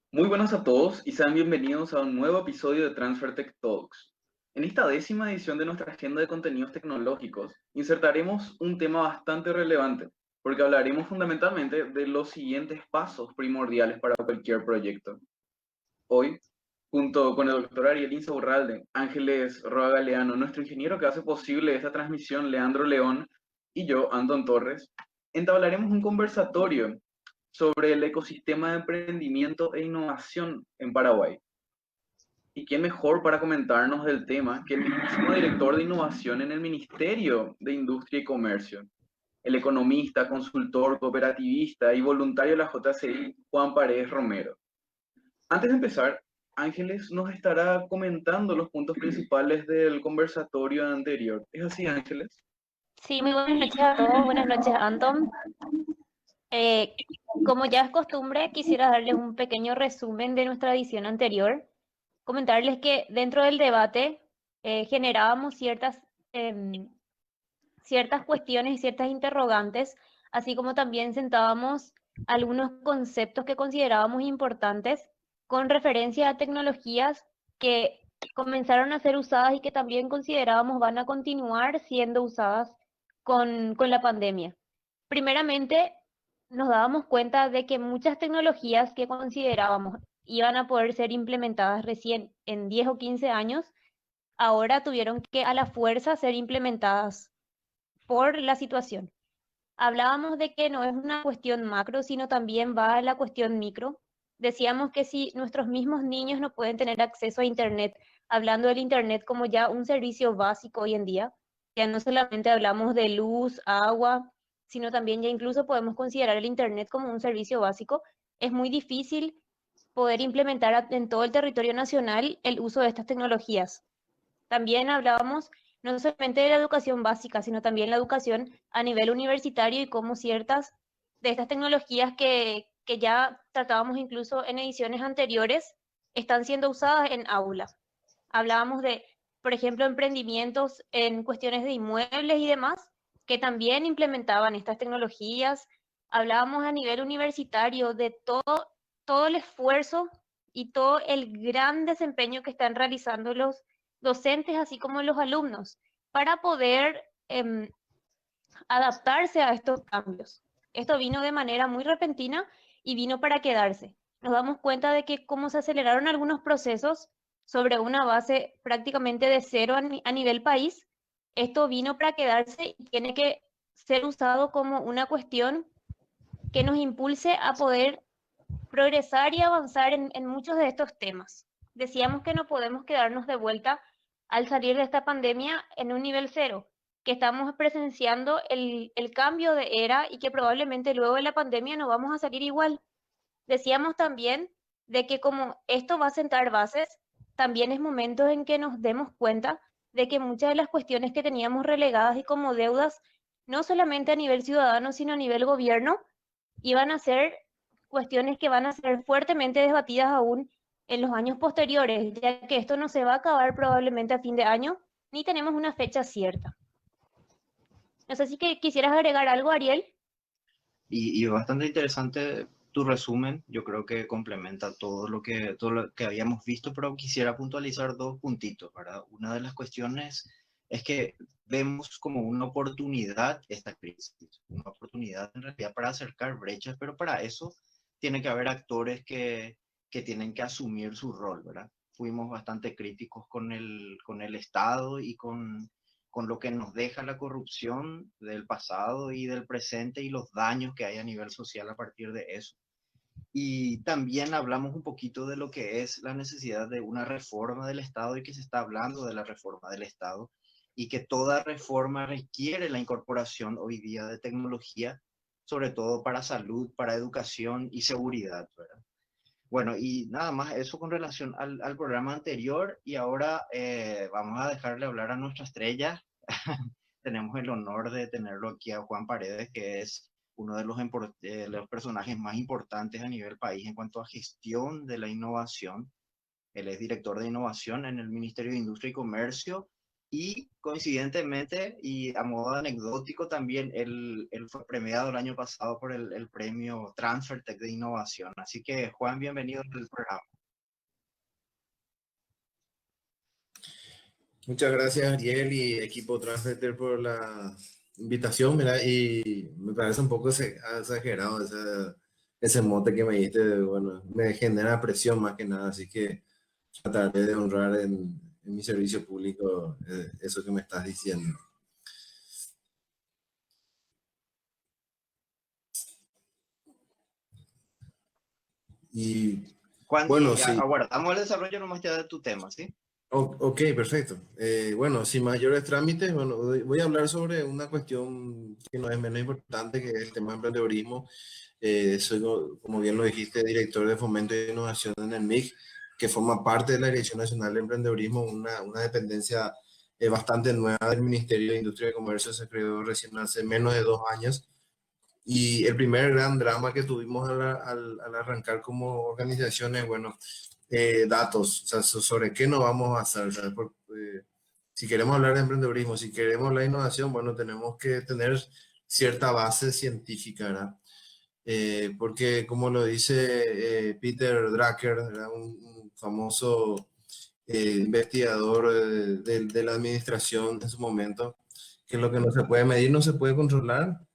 Muy buenas a todos y sean bienvenidos a un nuevo episodio de TransferTech Talks. En esta décima edición de nuestra agenda de contenidos tecnológicos, insertaremos un tema bastante relevante, porque hablaremos fundamentalmente de los siguientes pasos primordiales para cualquier proyecto. Hoy, junto con el doctor Ariel Insaurralde, Ángeles Roa Galeano, nuestro ingeniero que hace posible esta transmisión, Leandro León, y yo, Anton Torres, entablaremos un conversatorio sobre el ecosistema de emprendimiento e innovación en Paraguay. ¿Y quién mejor para comentarnos del tema que el mismísimo director de innovación en el Ministerio de Industria y Comercio, el economista, consultor, cooperativista y voluntario de la JCI, Juan Paredes Romero? Antes de empezar, Ángeles nos estará comentando los puntos principales del conversatorio anterior. ¿Es así, Ángeles? Sí, muy buenas noches a todos. Buenas noches, Anton. Eh, Como ya es costumbre, quisiera darles un pequeño resumen de nuestra edición anterior. Comentarles que dentro del debate generábamos ciertas cuestiones y ciertas interrogantes, así como también sentábamos algunos conceptos que considerábamos importantes con referencia a tecnologías que comenzaron a ser usadas y que también considerábamos van a continuar siendo usadas con la pandemia. Primeramente, nos dábamos cuenta de que muchas tecnologías que considerábamos iban a poder ser implementadas recién en 10 o 15 años, ahora tuvieron que a la fuerza ser implementadas por la situación. Hablábamos de que no es una cuestión macro, sino también va a la cuestión micro. Decíamos que si nuestros mismos niños no pueden tener acceso a Internet, hablando del Internet como ya un servicio básico hoy en día, ya no solamente hablamos de luz, agua, sino también ya incluso podemos considerar el Internet como un servicio básico, es muy difícil poder implementar en todo el territorio nacional el uso de estas tecnologías. También hablábamos no solamente de la educación básica, sino también la educación a nivel universitario y cómo ciertas de estas tecnologías que ya tratábamos incluso en ediciones anteriores están siendo usadas en aulas. Hablábamos de, por ejemplo, emprendimientos en cuestiones de inmuebles y demás, que también implementaban estas tecnologías. Hablábamos a nivel universitario de todo el esfuerzo y todo el gran desempeño que están realizando los docentes, así como los alumnos, para poder adaptarse a estos cambios. Esto vino de manera muy repentina y vino para quedarse. Nos damos cuenta de que como se aceleraron algunos procesos sobre una base prácticamente de cero a nivel país, esto vino para quedarse y tiene que ser usado como una cuestión que nos impulse a poder progresar y avanzar en muchos de estos temas. Decíamos que no podemos quedarnos de vuelta al salir de esta pandemia en un nivel cero, que estamos presenciando el cambio de era y que probablemente luego de la pandemia no vamos a salir igual. Decíamos también de que como esto va a sentar bases, también es momento en que nos demos cuenta de que muchas de las cuestiones que teníamos relegadas y como deudas, no solamente a nivel ciudadano, sino a nivel gobierno, iban a ser cuestiones que van a ser fuertemente debatidas aún en los años posteriores, ya que esto no se va a acabar probablemente a fin de año, ni tenemos una fecha cierta. No sé si que quisieras agregar algo, Ariel. Y bastante interesante tu resumen, yo creo que complementa todo lo que habíamos visto, pero quisiera puntualizar dos puntitos, ¿verdad? Una de las cuestiones es que vemos como una oportunidad esta crisis, una oportunidad en realidad para acercar brechas, pero para eso tiene que haber actores que tienen que asumir su rol, ¿verdad? Fuimos bastante críticos con el Estado y con lo que nos deja la corrupción del pasado y del presente y los daños que hay a nivel social a partir de eso. Y también hablamos un poquito de lo que es la necesidad de una reforma del Estado y que se está hablando de la reforma del Estado y que toda reforma requiere la incorporación hoy día de tecnología, sobre todo para salud, para educación y seguridad, ¿verdad? Bueno, y nada más eso con relación al programa anterior y ahora vamos a dejarle hablar a nuestra estrella. Tenemos el honor de tenerlo aquí a Juan Paredes, que es uno de los personajes más importantes a nivel país en cuanto a gestión de la innovación. Él es director de innovación en el Ministerio de Industria y Comercio Y coincidentemente, y a modo anecdótico también, él fue premiado el año pasado por el premio TransferTech de Innovación. Así que, Juan, bienvenido al programa. Muchas gracias, Ariel y equipo Transmeter por la invitación, mira, y me parece un poco exagerado ese mote que me diste, bueno, me genera presión más que nada, así que trataré de honrar en mi servicio público eso que me estás diciendo. Y Juan, bueno, y sí. aguardamos el desarrollo nomás ya de tu tema, ¿sí? Ok, perfecto. Bueno, sin mayores trámites, bueno, voy a hablar sobre una cuestión que no es menos importante, que es el tema de emprendedorismo. Soy, como bien lo dijiste, director de Fomento e Innovación en el MIC, que forma parte de la Dirección Nacional de Emprendedorismo, una dependencia bastante nueva del Ministerio de Industria y Comercio. Se creó recién hace menos de 2 años. Y el primer gran drama que tuvimos al arrancar como organización es, bueno, datos, o sea, sobre qué nos vamos a hacer. ¿Sabes? Si queremos hablar de emprendedurismo, si queremos la innovación, bueno, tenemos que tener cierta base científica, ¿verdad? Porque como lo dice Peter Drucker, ¿verdad? Un famoso investigador de la administración en su momento, que lo que no se puede medir no se puede controlar,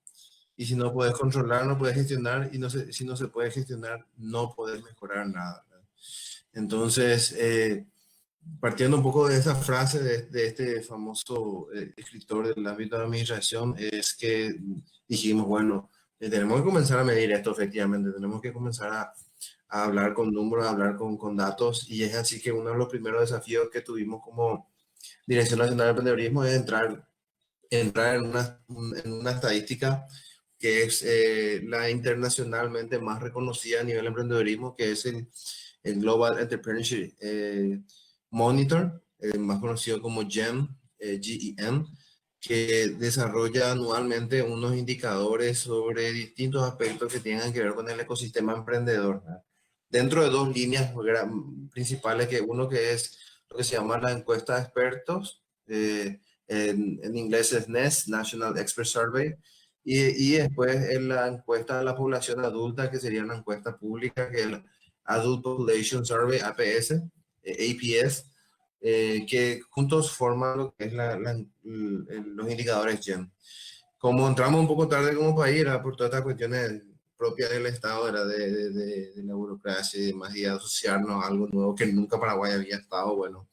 y si no puedes controlar, no puedes gestionar, y si no se puede gestionar, no puedes mejorar nada, ¿verdad? Entonces, partiendo un poco de esa frase de este famoso escritor del ámbito de administración, es que dijimos, bueno, tenemos que comenzar a medir esto efectivamente, tenemos que comenzar a hablar con números, a hablar con datos, y es así que uno de los primeros desafíos que tuvimos como Dirección Nacional de Emprendedorismo es entrar en una estadística que es la internacionalmente más reconocida a nivel de emprendedorismo, que es el Global Entrepreneurship Monitor, más conocido como GEM, GEM, que desarrolla anualmente unos indicadores sobre distintos aspectos que tengan que ver con el ecosistema emprendedor, ¿verdad? Dentro de dos líneas principales, que uno que es lo que se llama la encuesta de expertos, en inglés es NEST, National Expert Survey, y después en la encuesta de la población adulta, que sería una encuesta pública, que es el Adult Population Survey, APS, APS, que juntos forman lo que es los indicadores GEM. Como entramos un poco tarde como país, era por todas estas cuestiones propias del Estado, era de la burocracia y demás, y asociarnos a algo nuevo que nunca Paraguay había estado, bueno,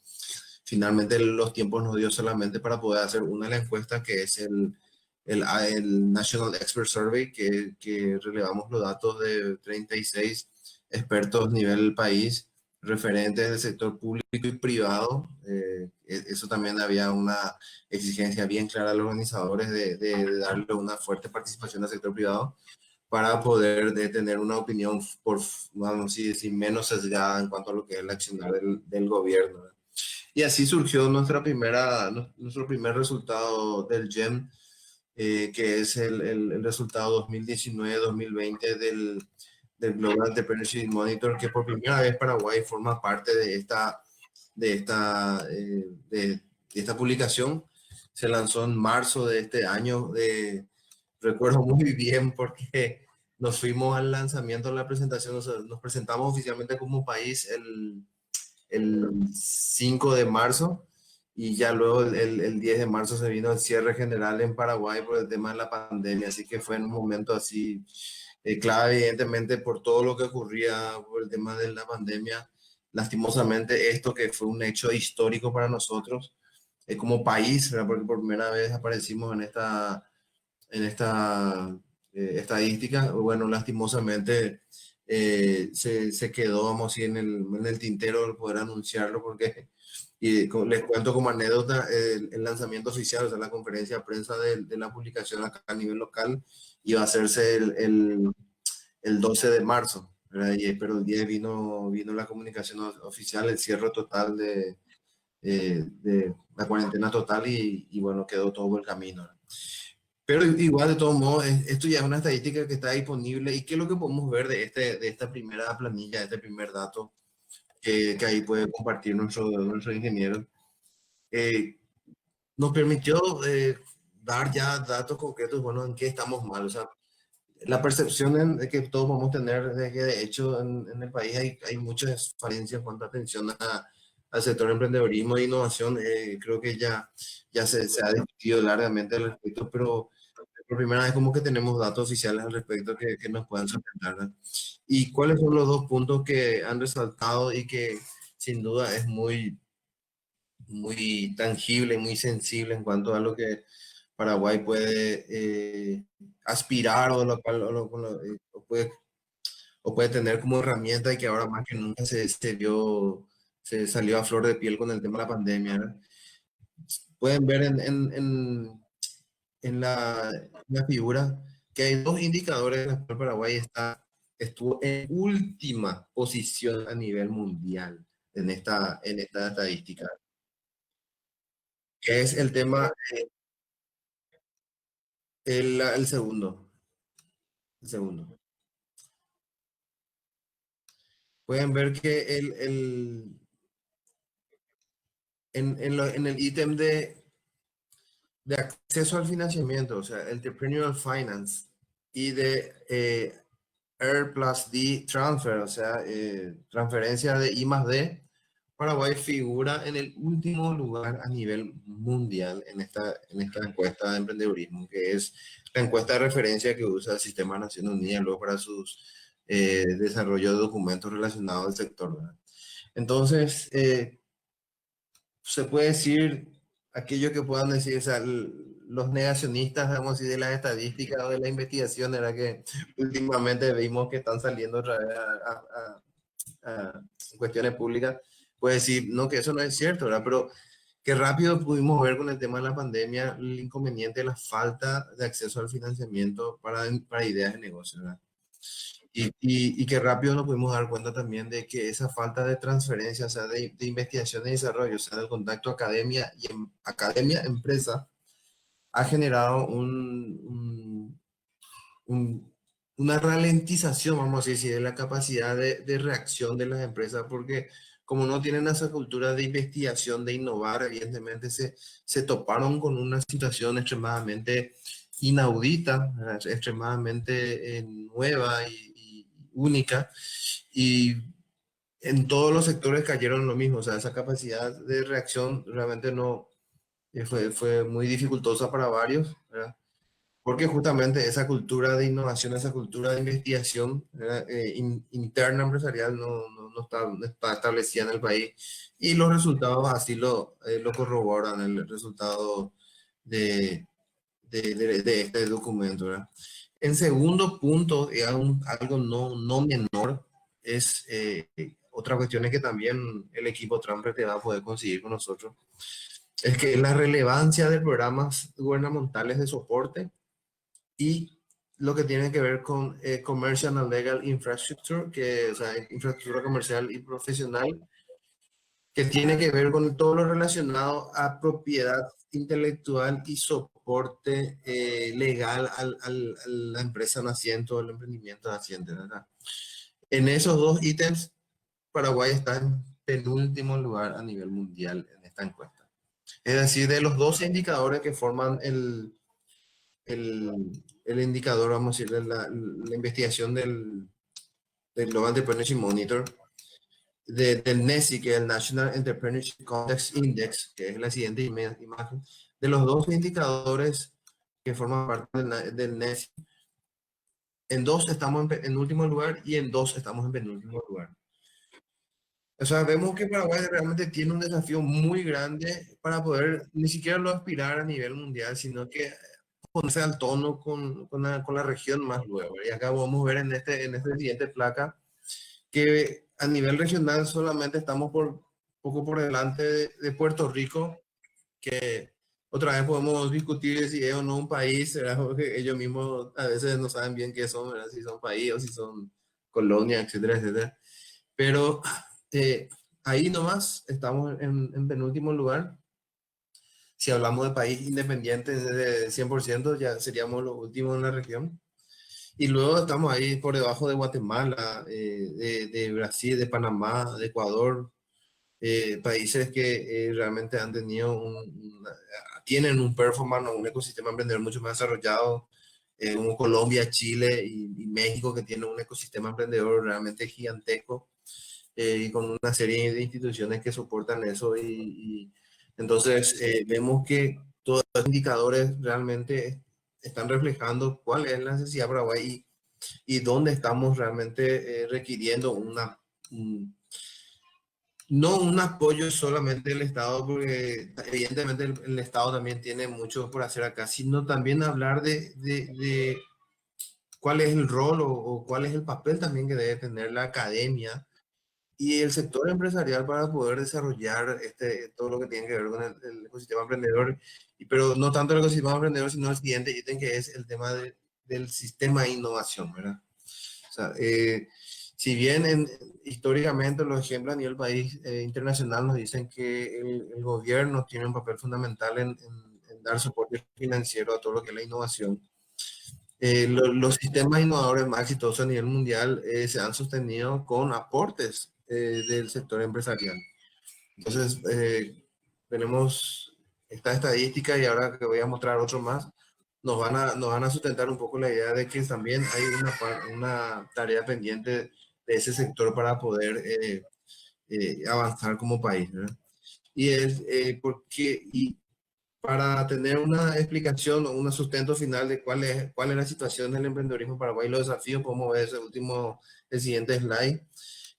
finalmente los tiempos nos dio solamente para poder hacer una de las encuestas, que es el National Expert Survey, que relevamos los datos de 36 expertos a nivel país, referentes del sector público y privado. Eso también había una exigencia bien clara a los organizadores de darle una fuerte participación al sector privado para poder tener una opinión, vamos a decir, menos sesgada en cuanto a lo que es la acción del gobierno. Y así surgió nuestro primer resultado del GEM, que es el resultado 2019-2020 del Global Entrepreneurship Monitor, que por primera vez Paraguay forma parte de esta publicación. Se lanzó en marzo de este año. Recuerdo muy bien porque nos fuimos al lanzamiento de la presentación, o sea, nos presentamos oficialmente como país el 5 de marzo, y ya luego el 10 de marzo se vino el cierre general en Paraguay por el tema de la pandemia, así que fue en un momento así clave, evidentemente, por todo lo que ocurría por el tema de la pandemia. Lastimosamente, esto que fue un hecho histórico para nosotros como país, ¿verdad? Porque por primera vez aparecimos en esta estadística. Bueno, lastimosamente se quedó, vamos a decir, en el tintero el poder anunciarlo, porque, y les cuento como anécdota, el lanzamiento oficial, o sea, la conferencia de prensa de la publicación acá a nivel local, iba a hacerse el 12 de marzo, ¿verdad? Pero el 10 vino la comunicación oficial, el cierre total de la cuarentena total, y bueno, quedó todo el camino, ¿verdad? Pero igual, de todos modos, esto ya es una estadística que está disponible. ¿Y qué es lo que podemos ver de esta primera planilla, de este primer dato que ahí puede compartir nuestro ingeniero? Eh, nos permitió dar ya datos concretos, bueno, en qué estamos mal. O sea, la percepción de que todos vamos a tener de que de hecho en el país hay muchas falencias en cuanto a atención al sector de emprendedorismo e innovación. Creo que ya se ha discutido largamente al respecto, pero por primera vez como que tenemos datos oficiales al respecto que nos puedan sustentar, ¿verdad? ¿Y cuáles son los dos puntos que han resaltado y que sin duda es muy tangible, muy sensible en cuanto a lo que Paraguay puede aspirar o lo cual o puede tener como herramienta y que ahora más que nunca se salió a flor de piel con el tema de la pandemia, ¿verdad? Pueden ver en la figura que hay dos indicadores en los cuales Paraguay estuvo en última posición a nivel mundial en esta estadística, que es el tema, el segundo, el segundo. Pueden ver que en el ítem de acceso al financiamiento, o sea, Entrepreneurial Finance y de R plus D Transfer, o sea, transferencia de I más D, Paraguay figura en el último lugar a nivel mundial en esta encuesta de emprendedurismo, que es la encuesta de referencia que usa el Sistema de Naciones Unidas luego para sus desarrollo de documentos relacionados al sector, ¿verdad? Entonces, se puede decir aquello que puedan decir, o sea, los negacionistas, vamos a decir, de las estadísticas o de la investigación, era que últimamente vimos que están saliendo otra vez a cuestiones públicas, puede decir, no, que eso no es cierto, ¿verdad? Pero que rápido pudimos ver con el tema de la pandemia el inconveniente de la falta de acceso al financiamiento para ideas de negocio, ¿verdad? Y que rápido nos pudimos dar cuenta también de que esa falta de transferencia, o sea, de investigación y desarrollo, o sea, del contacto academia y academia-empresa, ha generado una ralentización, vamos a decir, de la capacidad de reacción de las empresas, porque como no tienen esa cultura de investigación, de innovar, evidentemente se toparon con una situación extremadamente inaudita, extremadamente nueva y única, y en todos los sectores cayeron lo mismo, o sea, esa capacidad de reacción realmente no fue muy dificultosa para varios, ¿verdad? Porque justamente esa cultura de innovación, esa cultura de investigación, ¿verdad? Interna empresarial no está establecida en el país, y los resultados así lo corroboran, el resultado de, de este documento, ¿verdad? En segundo punto, y algo no menor, es otra cuestión es que también el equipo Trump te va a poder conseguir con nosotros, es que la relevancia de programas gubernamentales de soporte y lo que tiene que ver con Commercial and Legal Infrastructure, o sea, infraestructura comercial y profesional, que tiene que ver con todo lo relacionado a propiedad intelectual y soporte legal a la empresa naciente o el emprendimiento naciente, ¿verdad? En esos dos ítems, Paraguay está en penúltimo lugar a nivel mundial en esta encuesta. Es decir, de los 12 indicadores que forman el indicador, vamos a decir, la investigación del Global Entrepreneurship Monitor, del NESI, que es el National Entrepreneurship Context Index, que es la siguiente imagen, de los dos indicadores que forman parte del NESI, en dos estamos en último lugar y en dos estamos en penúltimo lugar. O sea, vemos que Paraguay realmente tiene un desafío muy grande para poder ni siquiera lo aspirar a nivel mundial, sino que ponerse al tono con la región más luego. Y acá vamos a ver en esta siguiente placa que a nivel regional solamente estamos poco por delante de Puerto Rico, que otra vez podemos discutir si es o no un país, ¿verdad? Porque ellos mismos a veces no saben bien qué son, ¿verdad? Si son país o si son colonia, etcétera, etcétera. Pero ahí nomás estamos en penúltimo lugar. Si hablamos de país independiente de 100%, ya seríamos los últimos en la región. Y luego estamos ahí por debajo de Guatemala, de Brasil, de Panamá, de Ecuador, países que realmente han tenido tienen un performance o un ecosistema emprendedor mucho más desarrollado, como Colombia, Chile y México, que tienen un ecosistema emprendedor realmente gigantesco, y con una serie de instituciones que soportan eso. Entonces vemos que todos los indicadores realmente están reflejando cuál es la necesidad de Paraguay y dónde estamos realmente requiriendo no un apoyo solamente del Estado, porque evidentemente el Estado también tiene mucho por hacer acá, sino también hablar de cuál es el rol o cuál es el papel también que debe tener la academia y el sector empresarial para poder desarrollar todo lo que tiene que ver con el ecosistema emprendedor, pero no tanto el ecosistema emprendedor, sino el siguiente ítem, que es el tema del sistema de innovación, ¿verdad? O sea, si bien históricamente los ejemplos a nivel país internacional nos dicen que el gobierno tiene un papel fundamental en dar soporte financiero a todo lo que es la innovación, los sistemas innovadores más exitosos a nivel mundial se han sostenido con aportes del sector empresarial. Entonces, tenemos esta estadística y ahora que voy a mostrar otro más, nos van a sustentar un poco la idea de que también hay una tarea pendiente de ese sector para poder avanzar como país, ¿verdad? Y es y para tener una explicación o un sustento final de cuál es la situación del emprendedorismo en Paraguay y los desafíos, podemos ver el siguiente slide,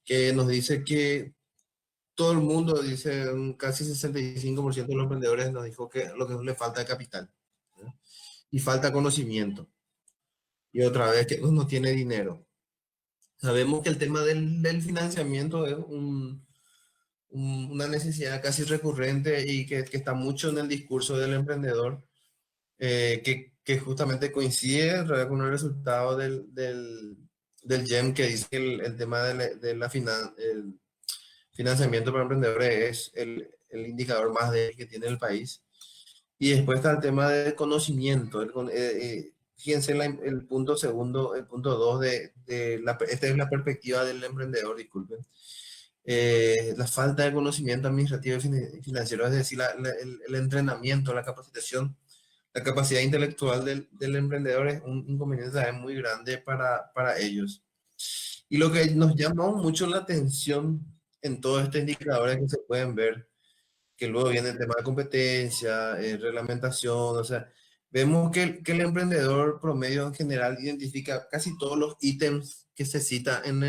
que nos dice que todo el mundo, dice casi 65% de los emprendedores nos dijo que lo que le falta es capital, ¿no? Y falta conocimiento. Y otra vez que no tiene dinero. Sabemos que el tema del financiamiento es una necesidad casi recurrente y que está mucho en el discurso del emprendedor, que justamente coincide con el resultado del GEM, que dice que el tema el financiamiento para emprendedores es el indicador más débil que tiene el país. Y después está el tema del conocimiento. Fíjense el punto segundo, el punto dos esta es la perspectiva del emprendedor, disculpen. La falta de conocimiento administrativo y financiero, es decir, el entrenamiento, la capacitación, la capacidad intelectual del emprendedor es un inconveniente también muy grande para ellos. Y lo que nos llamó mucho la atención en todos estos indicadores que se pueden ver, que luego viene el tema de competencia, reglamentación, o sea, vemos que el emprendedor promedio en general identifica casi todos los ítems que se cita en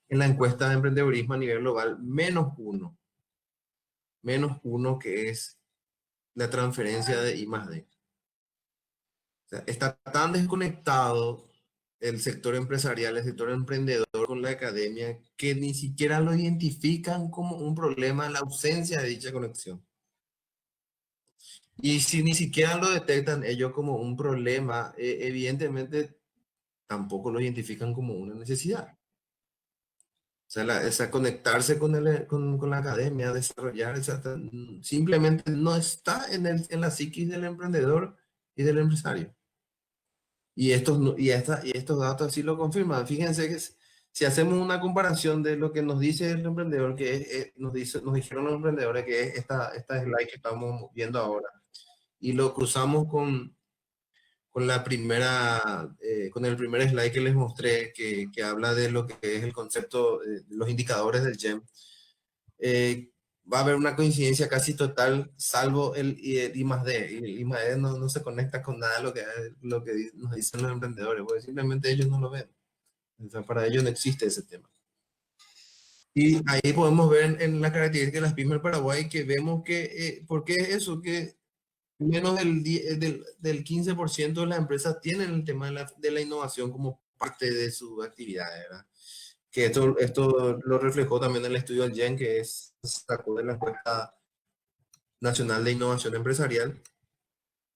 la encuesta de emprendedurismo a nivel global, menos uno, que es la transferencia de I+D. O sea, está tan desconectado el sector empresarial, el sector emprendedor con la academia, que ni siquiera lo identifican como un problema la ausencia de dicha conexión. Y si ni siquiera lo detectan ellos como un problema, evidentemente tampoco lo identifican como una necesidad. O sea, conectarse con la academia, desarrollar, simplemente no está en la psiquis del emprendedor y del empresario. Y estos datos sí lo confirman. Fíjense que si hacemos una comparación de lo que nos dice el emprendedor, nos dijeron los emprendedores, que es esta slide que estamos viendo ahora, y lo cruzamos con el primer slide que les mostré, que habla de lo que es el concepto, los indicadores del GEM, va a haber una coincidencia casi total, salvo el I+D. Y el I+D no se conecta con nada de lo que nos dicen los emprendedores, porque simplemente ellos no lo ven. O sea, para ellos no existe ese tema. Y ahí podemos ver en la característica de las pymes del Paraguay que vemos que, ¿por qué es eso? Que menos del 15% de las empresas tienen el tema de la innovación como parte de su actividad, ¿verdad? Que esto lo reflejó también en el estudio del GEN, que sacó de la encuesta nacional de innovación empresarial,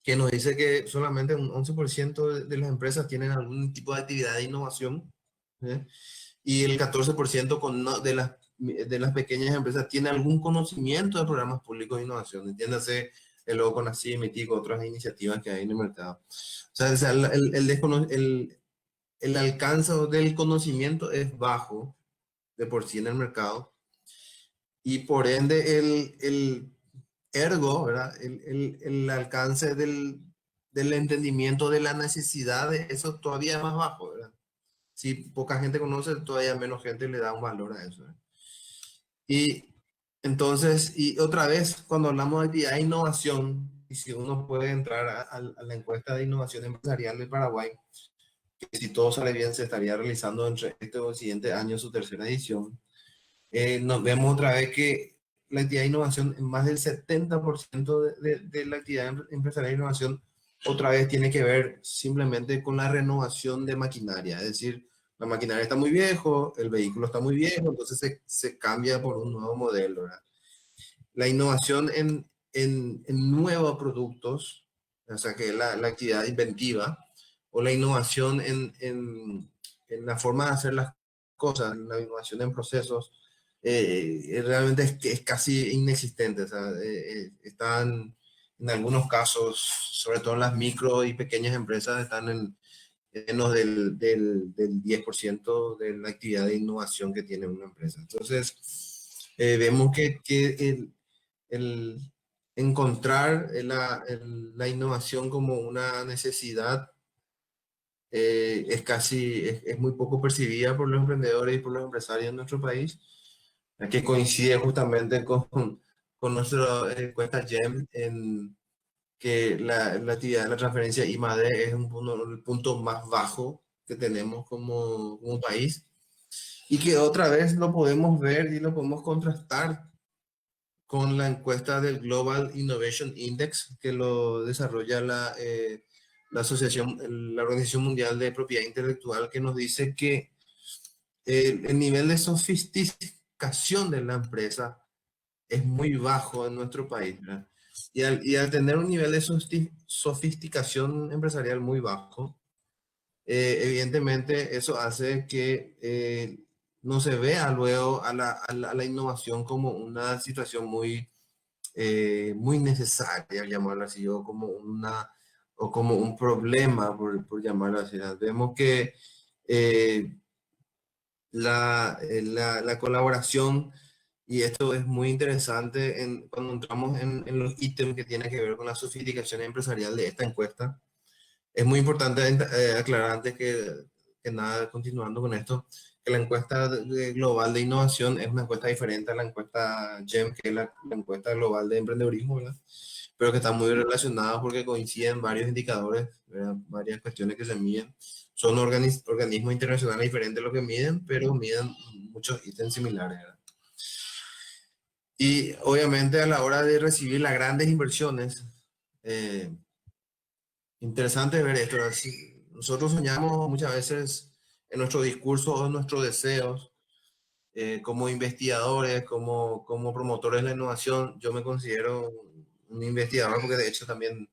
que nos dice que solamente un 11% de las empresas tienen algún tipo de actividad de innovación, ¿eh? Y el 14% de las pequeñas empresas tiene algún conocimiento de programas públicos de innovación, entiéndase el logo con así, Mitico, otras iniciativas que hay en el mercado. O sea el alcance del conocimiento es bajo de por sí en el mercado, y por ende ergo, ¿verdad? El alcance del entendimiento de la necesidad de eso todavía es más bajo, ¿verdad? Si poca gente conoce, todavía menos gente le da un valor a eso, ¿verdad? Y entonces, y otra vez, cuando hablamos de actividad de innovación, y si uno puede entrar a la encuesta de innovación empresarial de Paraguay, que si todo sale bien se estaría realizando entre este o el siguiente año su tercera edición, nos vemos otra vez que la actividad de innovación, en más del 70% de la actividad empresarial de innovación, otra vez tiene que ver simplemente con la renovación de maquinaria. Es decir, la maquinaria está muy viejo, el vehículo está muy viejo, entonces se cambia por un nuevo modelo, ¿verdad? La innovación en nuevos productos, o sea, que es la actividad inventiva, o la innovación en la forma de hacer las cosas, la innovación en procesos, realmente es casi inexistente. O sea, están en algunos casos, sobre todo en las micro y pequeñas empresas, están en menos del 10% de la actividad de innovación que tiene una empresa. Entonces, vemos que el encontrar la innovación como una necesidad es muy poco percibida por los emprendedores y por los empresarios en nuestro país, que coincide justamente con nuestra encuesta GEM en que la actividad de la transferencia I+D es el punto más bajo que tenemos como país, y que otra vez lo podemos ver y lo podemos contrastar con la encuesta del Global Innovation Index, que lo desarrolla la asociación, la Organización Mundial de Propiedad Intelectual, que nos dice que el nivel de sofisticación de la empresa es muy bajo en nuestro país, ¿verdad? Y al tener un nivel de sofisticación empresarial muy bajo, evidentemente eso hace que no se vea luego a la innovación como una situación muy necesaria, llamarlo así, o como un problema, por llamarlo así, ¿verdad? Vemos que eh, la colaboración, y esto es muy interesante cuando entramos en los ítems que tienen que ver con la sofisticación empresarial de esta encuesta. Es muy importante aclarar antes que nada, continuando con esto, que la encuesta global de innovación es una encuesta diferente a la encuesta GEM, que es la encuesta global de emprendedurismo, ¿verdad? Pero que está muy relacionada porque coinciden varios indicadores, ¿verdad? Varias cuestiones que se miden. Son organismos internacionales diferentes los que miden, pero miden muchos ítems similares, ¿verdad? Y obviamente a la hora de recibir las grandes inversiones, eh, interesante ver esto. Así, nosotros soñamos muchas veces en nuestro discurso o en nuestros deseos, como investigadores, como promotores de la innovación. Yo me considero un investigador porque de hecho también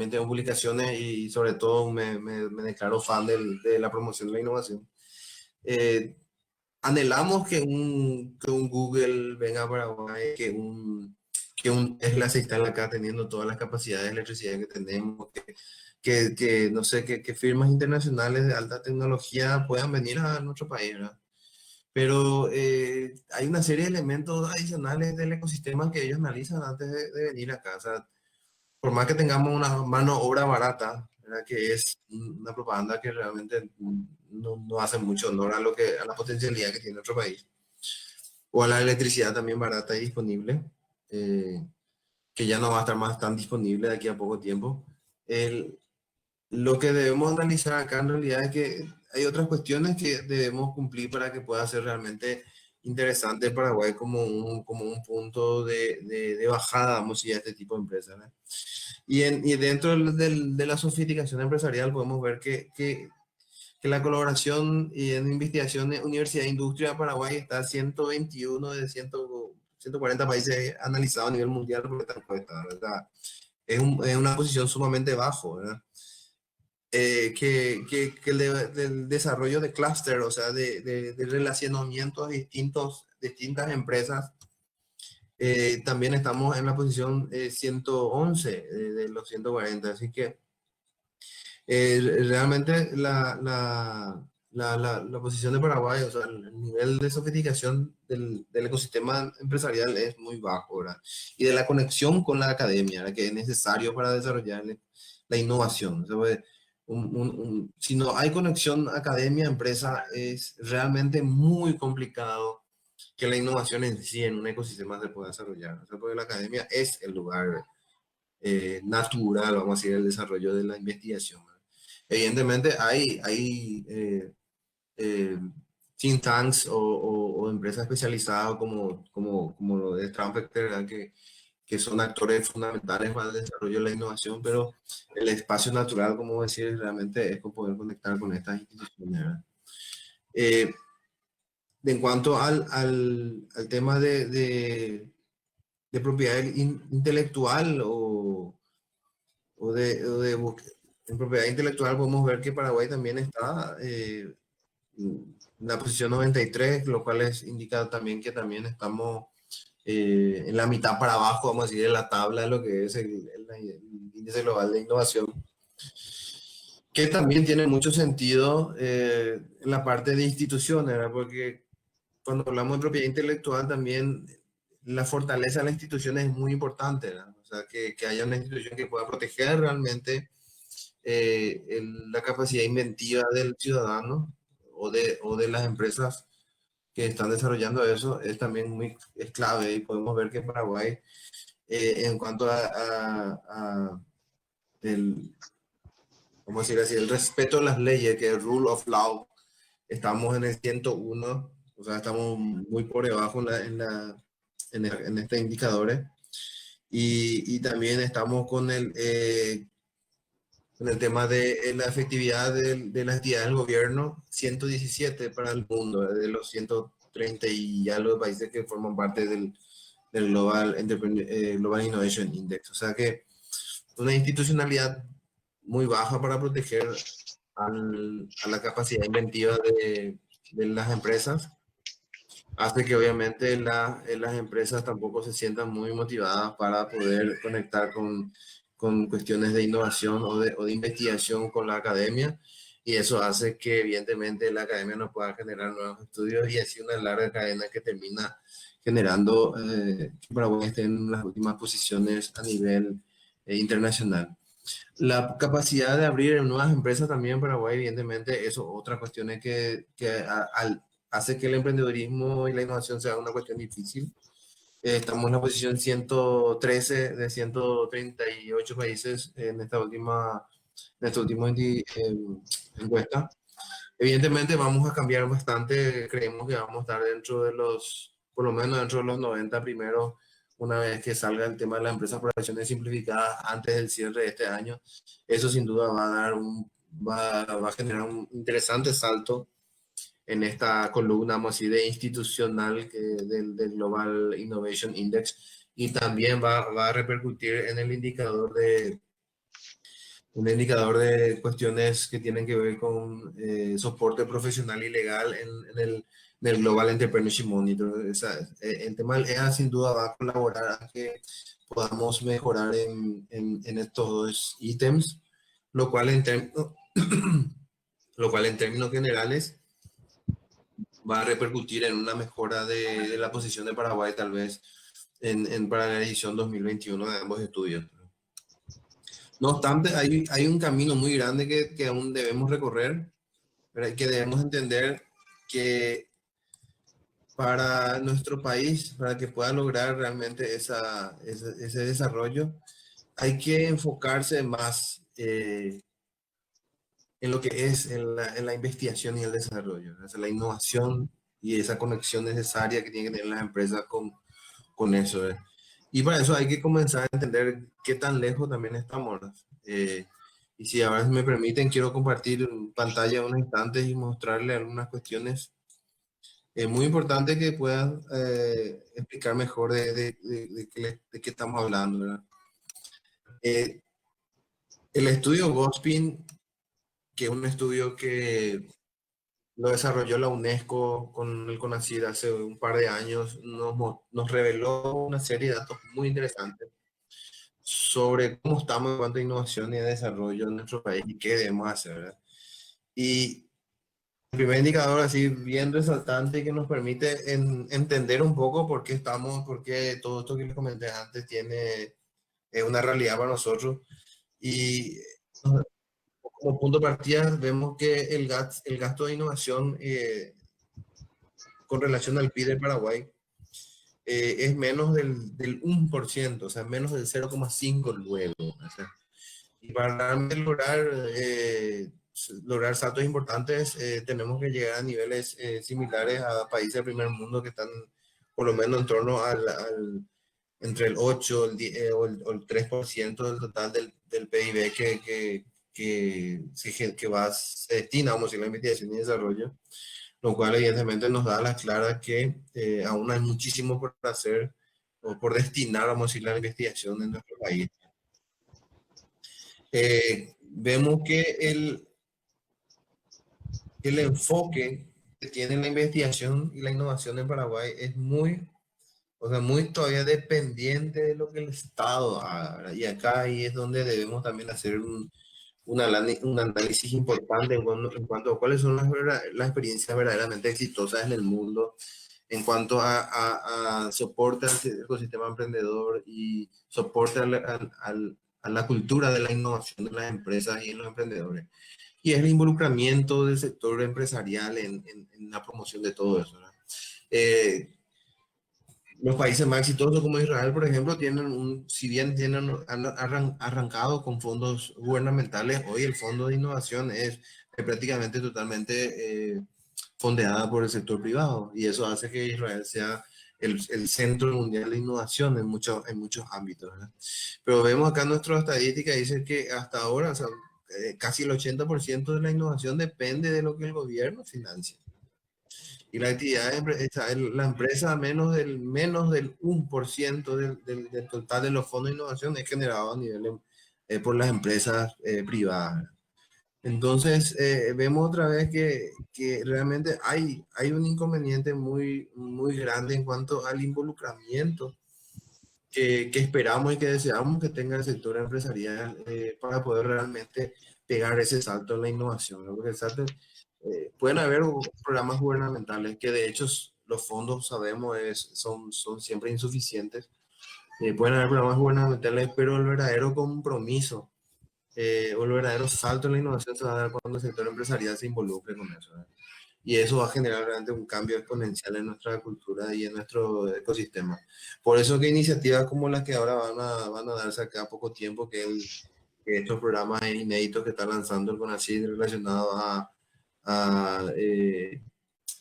tengo publicaciones y sobre todo me declaro fan de la promoción de la innovación. Eh, Anhelamos que un Google venga a Paraguay, que un Tesla se instale acá teniendo todas las capacidades de electricidad que tenemos, que no sé, que firmas internacionales de alta tecnología puedan venir a nuestro país, ¿verdad? Pero hay una serie de elementos adicionales del ecosistema que ellos analizan antes de venir acá. O sea, por más que tengamos una mano obra barata, ¿verdad? Que es una propaganda que realmente no hace mucho honor a la potencialidad que tiene nuestro país, o a la electricidad también barata y disponible, eh, que ya no va a estar más tan disponible de aquí a poco tiempo. El, lo que debemos analizar acá en realidad es que hay otras cuestiones que debemos cumplir para que pueda ser realmente interesante Paraguay como un punto de bajada, vamos a decir, a este tipo de empresas, ¿no? Y dentro de la sofisticación empresarial podemos ver que la colaboración y en investigación de Universidad de Industria de Paraguay está a 121 de 140 países analizados a nivel mundial por esta encuesta, ¿verdad? Es una posición sumamente bajo, ¿verdad? Que del desarrollo de clúster, o sea, de relacionamientos de distintas empresas, también estamos en la posición 111 de los 140, así que realmente la posición de Paraguay, o sea, el nivel de sofisticación del ecosistema empresarial es muy bajo, ¿verdad? Y de la conexión con la academia, ¿verdad? Que es necesario para desarrollar la innovación. O sea, pues, si no hay conexión academia-empresa, es realmente muy complicado que la innovación en sí en un ecosistema se pueda desarrollar. O sea, porque la academia es el lugar natural, vamos a decir, el desarrollo de la investigación, ¿verdad? Evidentemente hay think tanks o empresas especializadas como lo de Trumpector, ¿verdad? Que son actores fundamentales para el desarrollo de la innovación, pero el espacio natural, como decir, realmente es con poder conectar con estas instituciones, ¿verdad? Eh, en cuanto al tema de propiedad intelectual en propiedad intelectual, podemos ver que Paraguay también está en la posición 93, lo cual indica también que también estamos en la mitad para abajo, vamos a decir, en la tabla de lo que es el índice global de innovación, que también tiene mucho sentido en la parte de instituciones, ¿verdad? Porque cuando hablamos de propiedad intelectual también la fortaleza de la institución es muy importante, ¿verdad? O sea, que haya una institución que pueda proteger realmente la capacidad inventiva del ciudadano o de las empresas que están desarrollando eso es también es clave, y podemos ver que Paraguay en cuanto el, vamos a decir así, el respeto a las leyes, que es el rule of law, estamos en el 101, o sea, estamos muy por debajo en estos indicadores, y también estamos con el tema de la efectividad de las actividades del gobierno, 117 para el mundo, de los 130 y algo de países que forman parte del Global Innovation Index. O sea que una institucionalidad muy baja para proteger a la capacidad inventiva de las empresas, hace que obviamente las empresas tampoco se sientan muy motivadas para poder conectar con cuestiones de innovación o de investigación con la academia, y eso hace que evidentemente la academia no pueda generar nuevos estudios, y así una larga cadena que termina generando que Paraguay esté en las últimas posiciones a nivel internacional. La capacidad de abrir nuevas empresas también en Paraguay, evidentemente, eso otra cuestión es hace que el emprendedurismo y la innovación sea una cuestión difícil. Estamos en la posición 113 de 138 países en esta última encuesta. Evidentemente vamos a cambiar bastante, creemos que vamos a estar por lo menos dentro de los 90 primeros, una vez que salga el tema de las empresas por acciones simplificadas antes del cierre de este año. Eso sin duda va a generar un interesante salto en esta columna, vamos a decir, de institucional del Global Innovation Index, y también va a repercutir en un indicador de cuestiones que tienen que ver con soporte profesional y legal en el Global Entrepreneurship Monitor. O sea, el tema del EA sin duda va a colaborar a que podamos mejorar en estos dos ítems, lo cual lo cual en términos generales va a repercutir en una mejora de la posición de Paraguay tal vez para la edición 2021 de ambos estudios. No obstante, hay un camino muy grande que aún debemos recorrer, ¿verdad? Y que debemos entender que para nuestro país, para que pueda lograr realmente ese desarrollo, hay que enfocarse más en lo que es en la investigación y el desarrollo, ¿verdad? O sea, la innovación y esa conexión necesaria que tienen que tener las empresas con eso, ¿verdad? Y para eso hay que comenzar a entender qué tan lejos también estamos, ¿verdad? Y si ahora me permiten, quiero compartir pantalla unos instantes y mostrarle algunas cuestiones muy importantes que puedan explicar mejor de qué estamos hablando, ¿verdad? El estudio Gospin, que es un estudio que lo desarrolló la UNESCO con el CONACYT hace un par de años, nos reveló una serie de datos muy interesantes sobre cómo estamos en cuanto a innovación y desarrollo en nuestro país y qué debemos hacer, ¿verdad? Y El primer indicador así bien resaltante que nos permite entender un poco por qué por qué todo esto que les comenté antes tiene una realidad para nosotros. Y como punto de partida vemos que el gasto de innovación con relación al PIB de Paraguay es menos del 1%, o sea, menos del 0,5 luego. O sea, y para realmente lograr saltos importantes, tenemos que llegar a niveles similares a países del primer mundo que están por lo menos en torno entre el 8 o el 3% del total del PIB se destina, vamos a decir, a la investigación y desarrollo, lo cual evidentemente nos da a las claras que aún hay muchísimo por hacer o por destinar, vamos a decir, a la investigación en nuestro país. Vemos que el enfoque que tiene la investigación y la innovación en Paraguay es muy todavía dependiente de lo que el Estado haga, ¿verdad? Y acá ahí es donde debemos también hacer un análisis importante en cuanto a cuáles son las experiencias verdaderamente exitosas en el mundo, en cuanto a soporte al ecosistema emprendedor y soporte a la cultura de la innovación de las empresas y en los emprendedores. Y es el involucramiento del sector empresarial en la promoción de todo eso, ¿verdad? Los países más exitosos como Israel, por ejemplo, si bien han arrancado con fondos gubernamentales, hoy el fondo de innovación es prácticamente totalmente fondeada por el sector privado, y eso hace que Israel sea el centro mundial de innovación en muchos ámbitos, ¿verdad? Pero vemos acá nuestra estadística, dice que hasta ahora, o sea, casi el 80% de la innovación depende de lo que el gobierno financia. Y la actividad la empresa menos del 1% del total de los fondos de innovación es generado a nivel por las empresas privadas. Entonces, vemos otra vez que realmente hay un inconveniente muy grande en cuanto al involucramiento que esperamos y que deseamos que tenga el sector empresarial para poder realmente pegar ese salto en la innovación, ¿no? Porque el salto, pueden haber programas gubernamentales que de hecho los fondos sabemos son siempre insuficientes. Pueden haber programas gubernamentales, pero el verdadero compromiso o el verdadero salto en la innovación se va a dar cuando el sector empresarial se involucre con eso, ¿verdad? Y eso va a generar realmente un cambio exponencial en nuestra cultura y en nuestro ecosistema. Por eso que iniciativas como las que ahora van a darse acá a poco tiempo, que estos programas inéditos que está lanzando el CONACYT relacionados a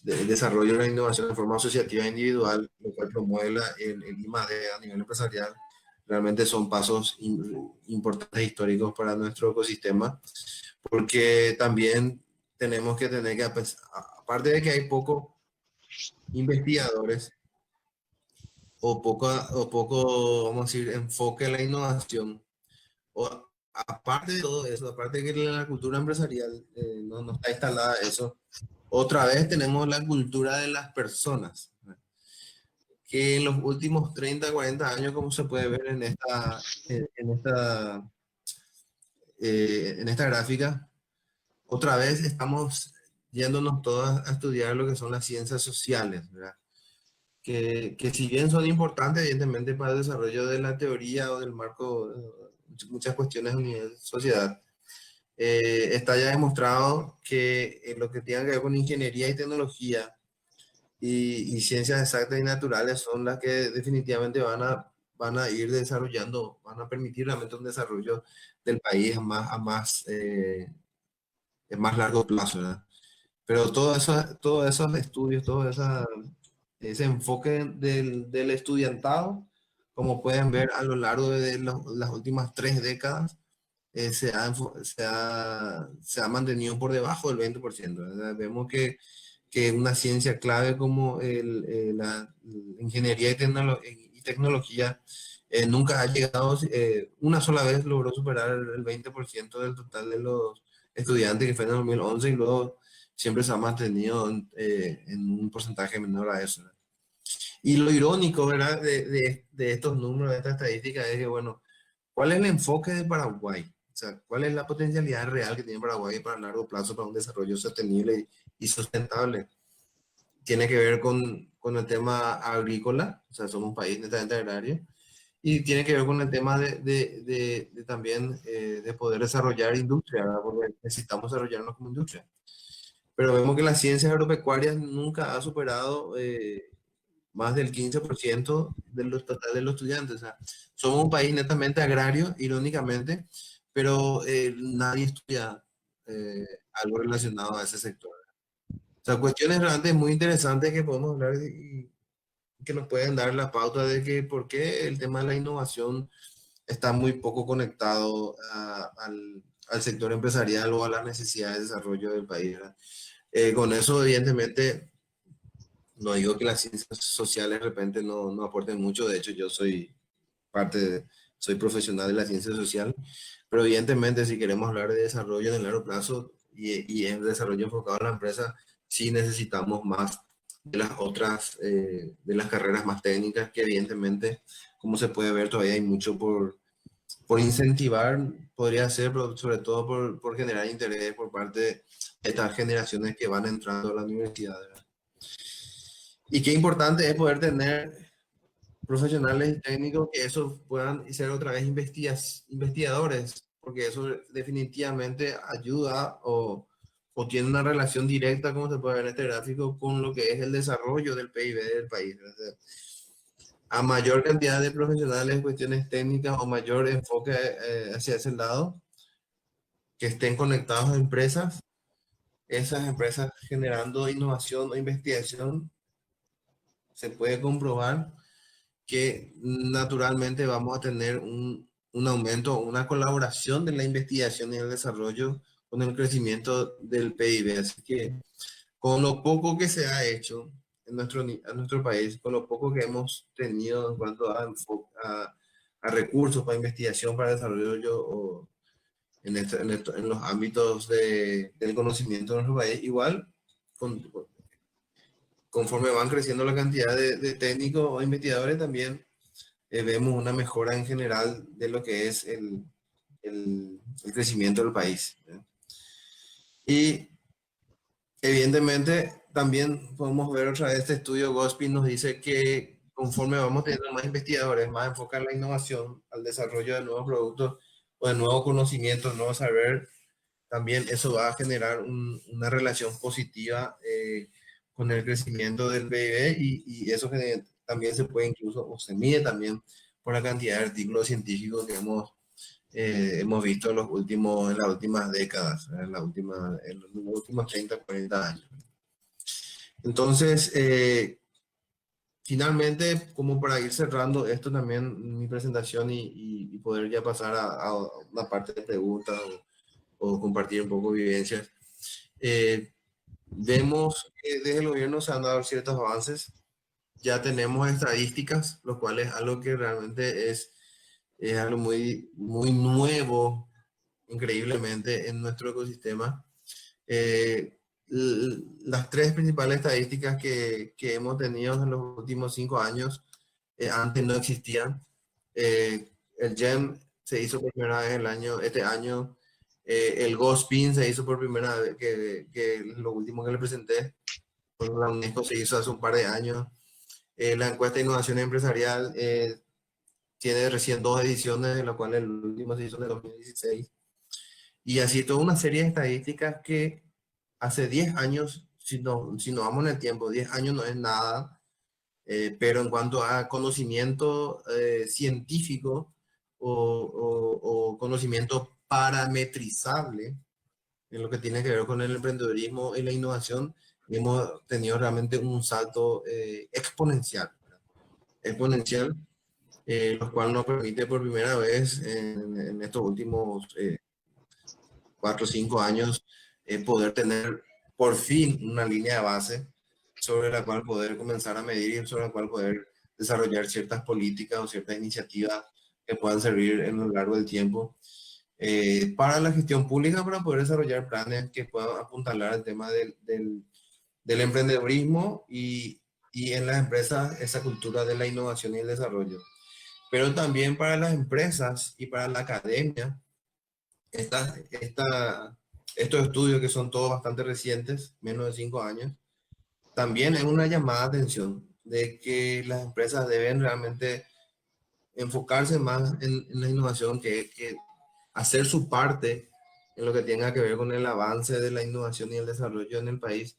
desarrollo de la innovación de forma asociativa e individual, lo cual promueve el I+D a nivel empresarial, realmente son pasos importantes históricos para nuestro ecosistema, porque también tenemos que tener que, aparte de que hay pocos investigadores o poco, vamos a decir, enfoque en la innovación, aparte de todo eso, aparte de que la cultura empresarial no está instalada eso, otra vez tenemos la cultura de las personas, que en los últimos 30, 40 años, como se puede ver en esta gráfica, otra vez estamos yéndonos todas a estudiar lo que son las ciencias sociales, ¿verdad? Que si bien son importantes, evidentemente, para el desarrollo de la teoría o del marco, muchas cuestiones a nivel sociedad, está ya demostrado que lo que tiene que ver con ingeniería y tecnología y ciencias exactas y naturales son las que definitivamente van a ir desarrollando, van a permitir realmente un desarrollo del país a más largo plazo, ¿verdad? Pero todos esos estudios, ese enfoque del estudiantado, como pueden ver a lo largo de las últimas 3 décadas, se ha mantenido por debajo del 20%. ¿Verdad? Vemos que una ciencia clave como la ingeniería y tecnología nunca ha llegado, una sola vez logró superar el 20% del total de los estudiantes, que fue en el 2011, y luego siempre se ha mantenido en un porcentaje menor a eso, ¿verdad? Y lo irónico, ¿verdad? De estos números, de esta estadística, es que, bueno, ¿cuál es el enfoque de Paraguay? O sea, ¿cuál es la potencialidad real que tiene Paraguay para largo plazo para un desarrollo sostenible y sustentable? Tiene que ver con el tema agrícola, o sea, somos un país netamente agrario, y tiene que ver con el tema de también de poder desarrollar industria, ¿verdad? Porque necesitamos desarrollarnos como industria. Pero vemos que las ciencias agropecuarias nunca ha superado más del 15% de los total de los estudiantes. O sea, somos un país netamente agrario, irónicamente, pero nadie estudia algo relacionado a ese sector. O sea, cuestiones realmente muy interesantes que podemos hablar y que nos pueden dar la pauta de que por qué el tema de la innovación está muy poco conectado al sector empresarial o a las necesidades de desarrollo del país, ¿verdad? Con eso, evidentemente, no digo que las ciencias sociales de repente no aporten mucho. De hecho, yo soy soy profesional de la ciencia social, pero evidentemente si queremos hablar de desarrollo en el largo plazo y en desarrollo enfocado a la empresa, sí necesitamos más de las otras, de las carreras más técnicas, que evidentemente, como se puede ver, todavía hay mucho por incentivar, podría ser, pero sobre todo por generar interés por parte de estas generaciones que van entrando a la universidad, ¿verdad? Y qué importante es poder tener profesionales y técnicos que eso puedan ser otra vez investigadores, porque eso definitivamente ayuda o tiene una relación directa, como se puede ver en este gráfico, con lo que es el desarrollo del PIB del país. O sea, a mayor cantidad de profesionales en cuestiones técnicas o mayor enfoque hacia ese lado, que estén conectados a empresas, esas empresas generando innovación o investigación, se puede comprobar que naturalmente vamos a tener un aumento, una colaboración de la investigación y el desarrollo con el crecimiento del PIB. Así que con lo poco que se ha hecho en nuestro país, con lo poco que hemos tenido en cuanto a recursos para investigación, para desarrollo o en los ámbitos del conocimiento de nuestro país, igual con, conforme van creciendo la cantidad de técnicos o investigadores, también vemos una mejora en general de lo que es el crecimiento del país, ¿eh? Y evidentemente también podemos ver otra vez este estudio Gospin nos dice que conforme vamos teniendo más investigadores, más enfocados en la innovación, al desarrollo de nuevos productos o de nuevo conocimiento, nuevo saber, también eso va a generar una relación positiva con el crecimiento del PIB y eso también se puede incluso, o se mide también por la cantidad de artículos científicos que hemos visto en las últimas décadas, en los últimos 30, 40 años. Entonces, finalmente, como para ir cerrando esto también, mi presentación y poder ya pasar a una parte de preguntas o compartir un poco vivencias, vemos que desde el gobierno se han dado ciertos avances. Ya tenemos estadísticas, lo cual es algo que realmente es algo muy nuevo, increíblemente, en nuestro ecosistema. Las tres principales estadísticas que hemos tenido en los últimos 5 años, antes no existían. El GEM se hizo por primera vez este año. El GOSPIN se hizo por primera vez, que lo último que le presenté, por la UNESCO se hizo hace un par de años. La encuesta de innovación empresarial tiene recién 2 ediciones, de las cuales el último se hizo en el 2016. Y así toda una serie de estadísticas que hace 10 años, si no vamos en el tiempo, 10 años no es nada, pero en cuanto a conocimiento científico o conocimiento parametrizable en lo que tiene que ver con el emprendedurismo y la innovación, hemos tenido realmente un salto exponencial, exponencial, lo cual nos permite por primera vez en estos últimos 4 o 5 años poder tener por fin una línea de base sobre la cual poder comenzar a medir y sobre la cual poder desarrollar ciertas políticas o ciertas iniciativas que puedan servir en lo largo del tiempo para la gestión pública, para poder desarrollar planes que puedan apuntalar el tema del emprendedurismo y en las empresas esa cultura de la innovación y el desarrollo. Pero también para las empresas y para la academia, estos estudios que son todos bastante recientes, menos de 5 años, también es una llamada de atención de que las empresas deben realmente enfocarse más en la innovación, que hacer su parte en lo que tenga que ver con el avance de la innovación y el desarrollo en el país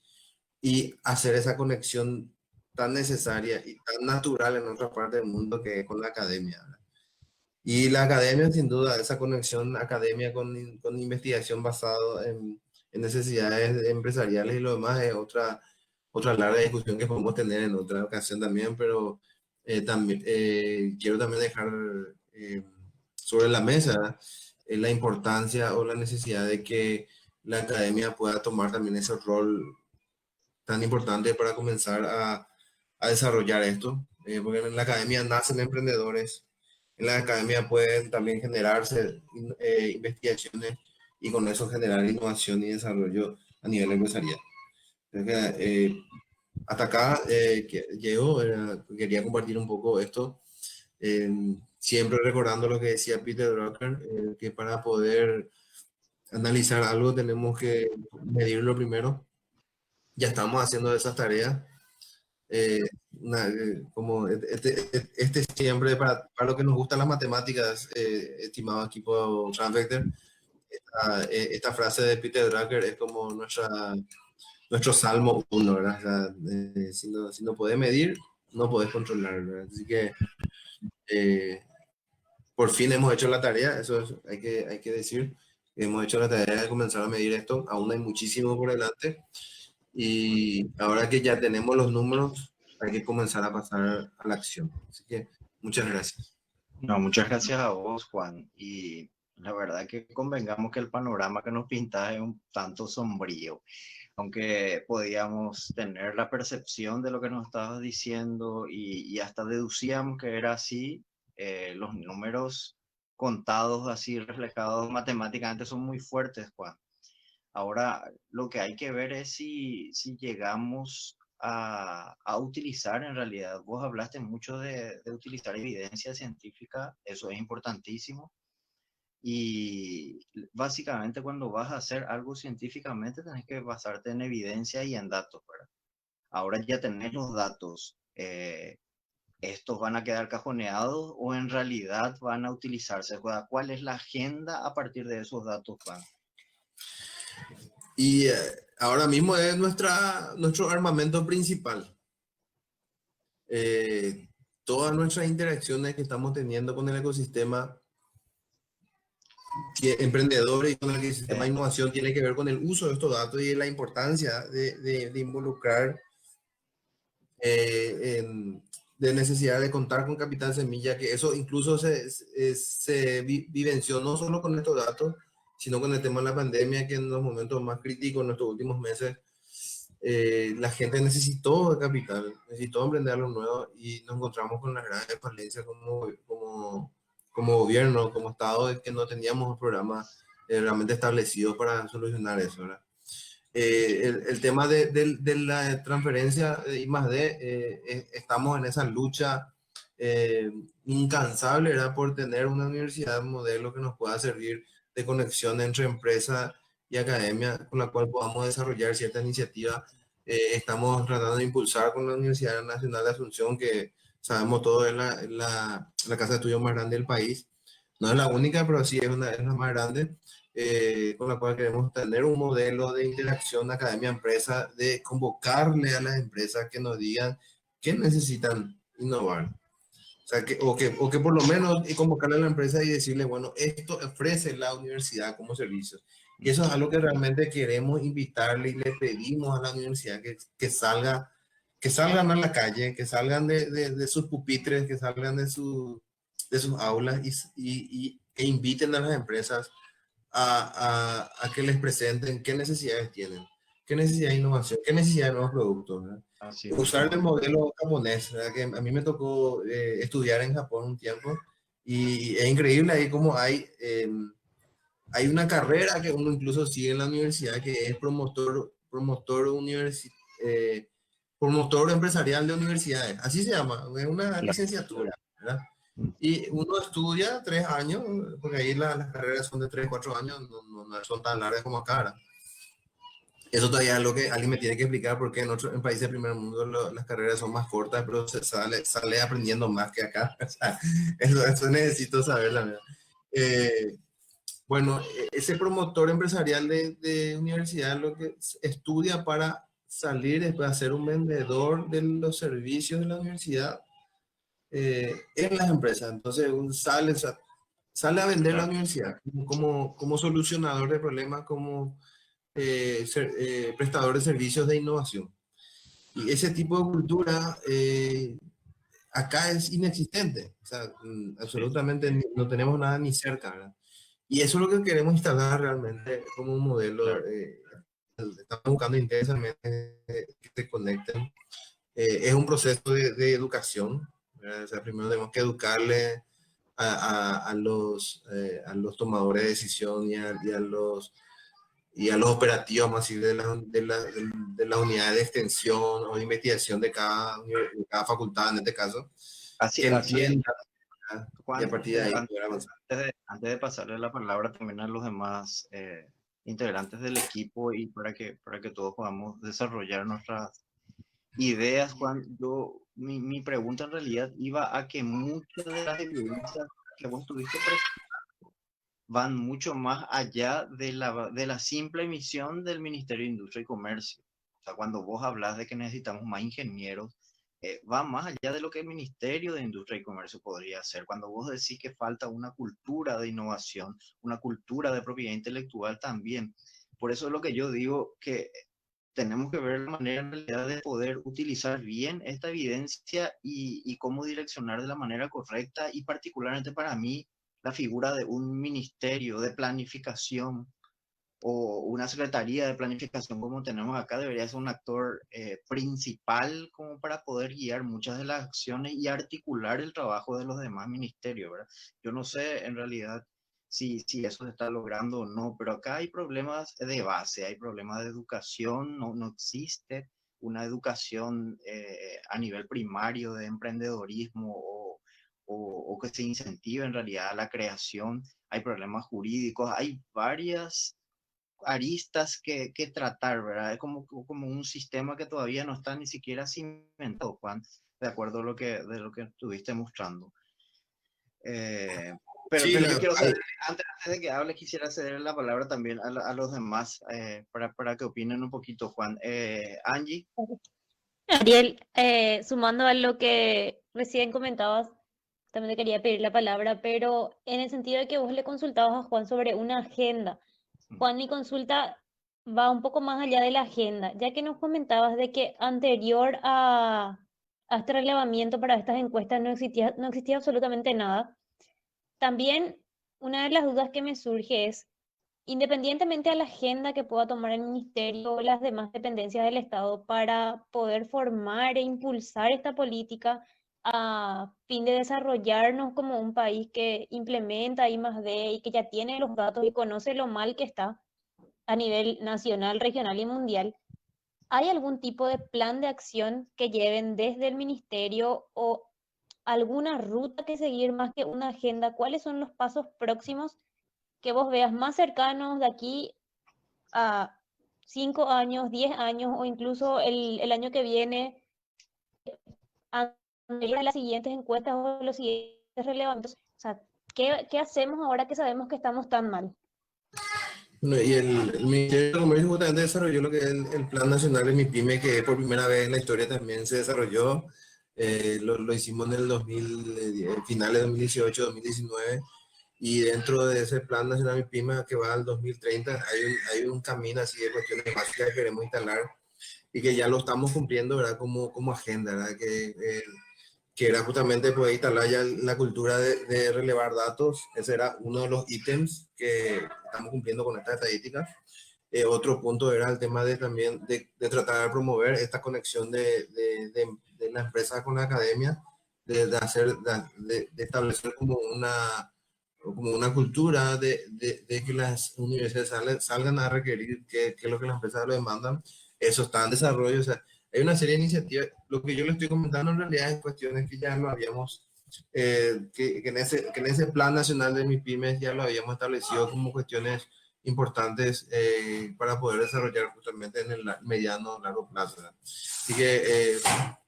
y hacer esa conexión tan necesaria y tan natural en otra parte del mundo que es con la academia, ¿verdad? Y la academia, sin duda, esa conexión academia con investigación basado en necesidades empresariales y lo demás es otra larga discusión que podemos tener en otra ocasión también, pero también quiero también dejar sobre la mesa la importancia o la necesidad de que la academia pueda tomar también ese rol tan importante para comenzar a desarrollar esto, porque en la academia nacen emprendedores, en la academia pueden también generarse investigaciones y con eso generar innovación y desarrollo a nivel empresarial. Entonces, hasta acá llego, quería compartir un poco esto, siempre recordando lo que decía Peter Drucker, que para poder analizar algo tenemos que medirlo primero. Ya estamos haciendo esas tareas. Como este siempre, para lo que nos gustan las matemáticas, estimado equipo Transvector, esta frase de Peter Drucker es como nuestro Salmo 1, ¿verdad? O sea, si no podés medir, no podés controlar, ¿verdad? Así que por fin hemos hecho la tarea, hay que decir, hemos hecho la tarea de comenzar a medir esto, aún hay muchísimo por delante, y ahora que ya tenemos los números, hay que comenzar a pasar a la acción. Así que muchas gracias. No, muchas gracias a vos, Juan, y la verdad que convengamos que el panorama que nos pintas es un tanto sombrío. Aunque podíamos tener la percepción de lo que nos estabas diciendo y hasta deducíamos que era así, los números contados así, reflejados matemáticamente son muy fuertes, Juan. Ahora, lo que hay que ver es si llegamos a utilizar en realidad, vos hablaste mucho de utilizar evidencia científica, eso es importantísimo. Y básicamente cuando vas a hacer algo científicamente tenés que basarte en evidencia y en datos, ¿verdad? Ahora ya tenés los datos. ¿Estos van a quedar cajoneados o en realidad van a utilizarse? ¿Cuál es la agenda a partir de esos datos, Juan? Y ahora mismo es nuestro armamento principal. Todas nuestras interacciones que estamos teniendo con el ecosistema emprendedores y con el ecosistema de innovación tiene que ver con el uso de estos datos y la importancia de involucrar, de necesidad de contar con capital semilla, que eso incluso se vivenció no solo con estos datos, sino con el tema de la pandemia, que en los momentos más críticos, en estos últimos meses, la gente necesitó capital, necesitó emprender algo nuevo y nos encontramos con las grandes falencias como gobierno, como Estado, es que no teníamos programas realmente establecidos para solucionar eso, ¿verdad? El tema de la transferencia de I+D, estamos en esa lucha incansable, ¿verdad? Por tener una universidad modelo que nos pueda servir de conexión entre empresa y academia, con la cual podamos desarrollar cierta iniciativa. Estamos tratando de impulsar con la Universidad Nacional de Asunción, que sabemos todo es la casa de estudios más grande del país. No es la única, pero sí es la más grande, con la cual queremos tener un modelo de interacción academia-empresa, de convocarle a las empresas que nos digan qué necesitan innovar. O sea, o que por lo menos convocarle a la empresa y decirle, bueno, esto ofrece la universidad como servicio. Y eso es algo que realmente queremos invitarle y le pedimos a la universidad que salgan a la calle, que salgan de sus pupitres, que salgan de sus aulas e inviten a las empresas a que les presenten qué necesidades tienen, qué necesidad de innovación, qué necesidad de nuevos productos, ¿verdad? Usar el modelo japonés, ¿verdad? Que a mí me tocó estudiar en Japón un tiempo y es increíble ahí como hay una carrera que uno incluso sigue en la universidad, que es promotor empresarial de universidades, así se llama, es una licenciatura, ¿verdad? Y uno estudia 3 años, porque ahí las carreras son de 3, 4 años, no son tan largas como acá, ¿verdad? Eso todavía es lo que alguien me tiene que explicar, porque en países del primer mundo las carreras son más cortas, pero se sale aprendiendo más que acá. O sea, eso necesito saber, la verdad. Eh, bueno, ese promotor empresarial de universidad lo que estudia para salir después a ser un vendedor de los servicios de la universidad en las empresas. Entonces, sale a vender la Claro. universidad como solucionador de problemas, como prestador de servicios de innovación. Y ese tipo de cultura acá es inexistente. O sea, Sí, absolutamente no tenemos nada ni cerca, ¿verdad? Y eso es lo que queremos instalar realmente como un modelo. claro. Estamos buscando intensamente que se conecten. Es un proceso de educación, ¿verdad? O sea, primero tenemos que educarle a los tomadores de decisión y a los operativos más así de la unidad de extensión o de investigación de cada facultad en este caso, Así, que así es, entiendan, ¿verdad? Y a Juan, partir de ahí poder avanzar. antes de pasarle la palabra también a los demás integrantes del equipo y para que todos podamos desarrollar nuestras ideas, Juan, mi pregunta en realidad iba a que muchas de las evidencias que vos tuviste van mucho más allá de la simple misión del Ministerio de Industria y Comercio. O sea, cuando vos hablas de que necesitamos más ingenieros, va más allá de lo que el Ministerio de Industria y Comercio podría hacer. Cuando vos decís que falta una cultura de innovación, una cultura de propiedad intelectual también. Por eso es lo que yo digo que tenemos que ver la manera en realidad de poder utilizar bien esta evidencia y cómo direccionar de la manera correcta y particularmente para mí la figura de un ministerio de planificación o una secretaría de planificación como tenemos acá debería ser un actor principal como para poder guiar muchas de las acciones y articular el trabajo de los demás ministerios, ¿verdad? Yo no sé en realidad si eso se está logrando o no, pero acá hay problemas de base, hay problemas de educación, no existe una educación a nivel primario de emprendedorismo o que se incentive en realidad la creación, hay problemas jurídicos, hay varias aristas que tratar, ¿verdad? Es como un sistema que todavía no está ni siquiera cimentado, Juan, de acuerdo de lo que estuviste mostrando. Sí, Pero yo quiero ceder, antes de que hable, quisiera ceder la palabra también a los demás para que opinen un poquito, Juan. Angie. Ariel, sumando a lo que recién comentabas, también te quería pedir la palabra, pero en el sentido de que vos le consultabas a Juan sobre una agenda. Juan, mi consulta va un poco más allá de la agenda, ya que nos comentabas de que anterior a este relevamiento para estas encuestas no existía absolutamente nada. También una de las dudas que me surge es, independientemente a la agenda que pueda tomar el ministerio o las demás dependencias del Estado para poder formar e impulsar esta política a fin de desarrollarnos como un país que implementa I+D y que ya tiene los datos y conoce lo mal que está a nivel nacional, regional y mundial, ¿hay algún tipo de plan de acción que lleven desde el ministerio o alguna ruta que seguir más que una agenda? ¿Cuáles son los pasos próximos que vos veas más cercanos de aquí a 5 años, 10 años o incluso el año que viene, a las siguientes encuestas o los siguientes relevamientos? O sea, ¿qué hacemos ahora que sabemos que estamos tan mal? Bueno, y el Ministerio de Comercio justamente desarrolló lo que es el Plan Nacional de MIPYME, que por primera vez en la historia también se desarrolló. Lo hicimos en el 2000, finales de 2018, 2019, y dentro de ese Plan Nacional de MIPYME que va al 2030, hay un camino así de cuestiones básicas que queremos instalar y que ya lo estamos cumpliendo, ¿verdad? Como agenda, ¿verdad? Que era justamente poder instalar ya la cultura de relevar datos. Ese era uno de los ítems que estamos cumpliendo con estas estadísticas. Otro punto era el tema de también de tratar de promover esta conexión de la empresa con la academia, de establecer como una cultura de que las universidades salgan a requerir que es lo que las empresas lo demandan. Eso está en desarrollo. O sea, hay una serie de iniciativas. Lo que yo le estoy comentando en realidad es cuestiones que ya lo habíamos que en ese plan nacional de MIPYMES ya lo habíamos establecido como cuestiones importantes para poder desarrollar justamente en el mediano o largo plazo, ¿verdad? Así que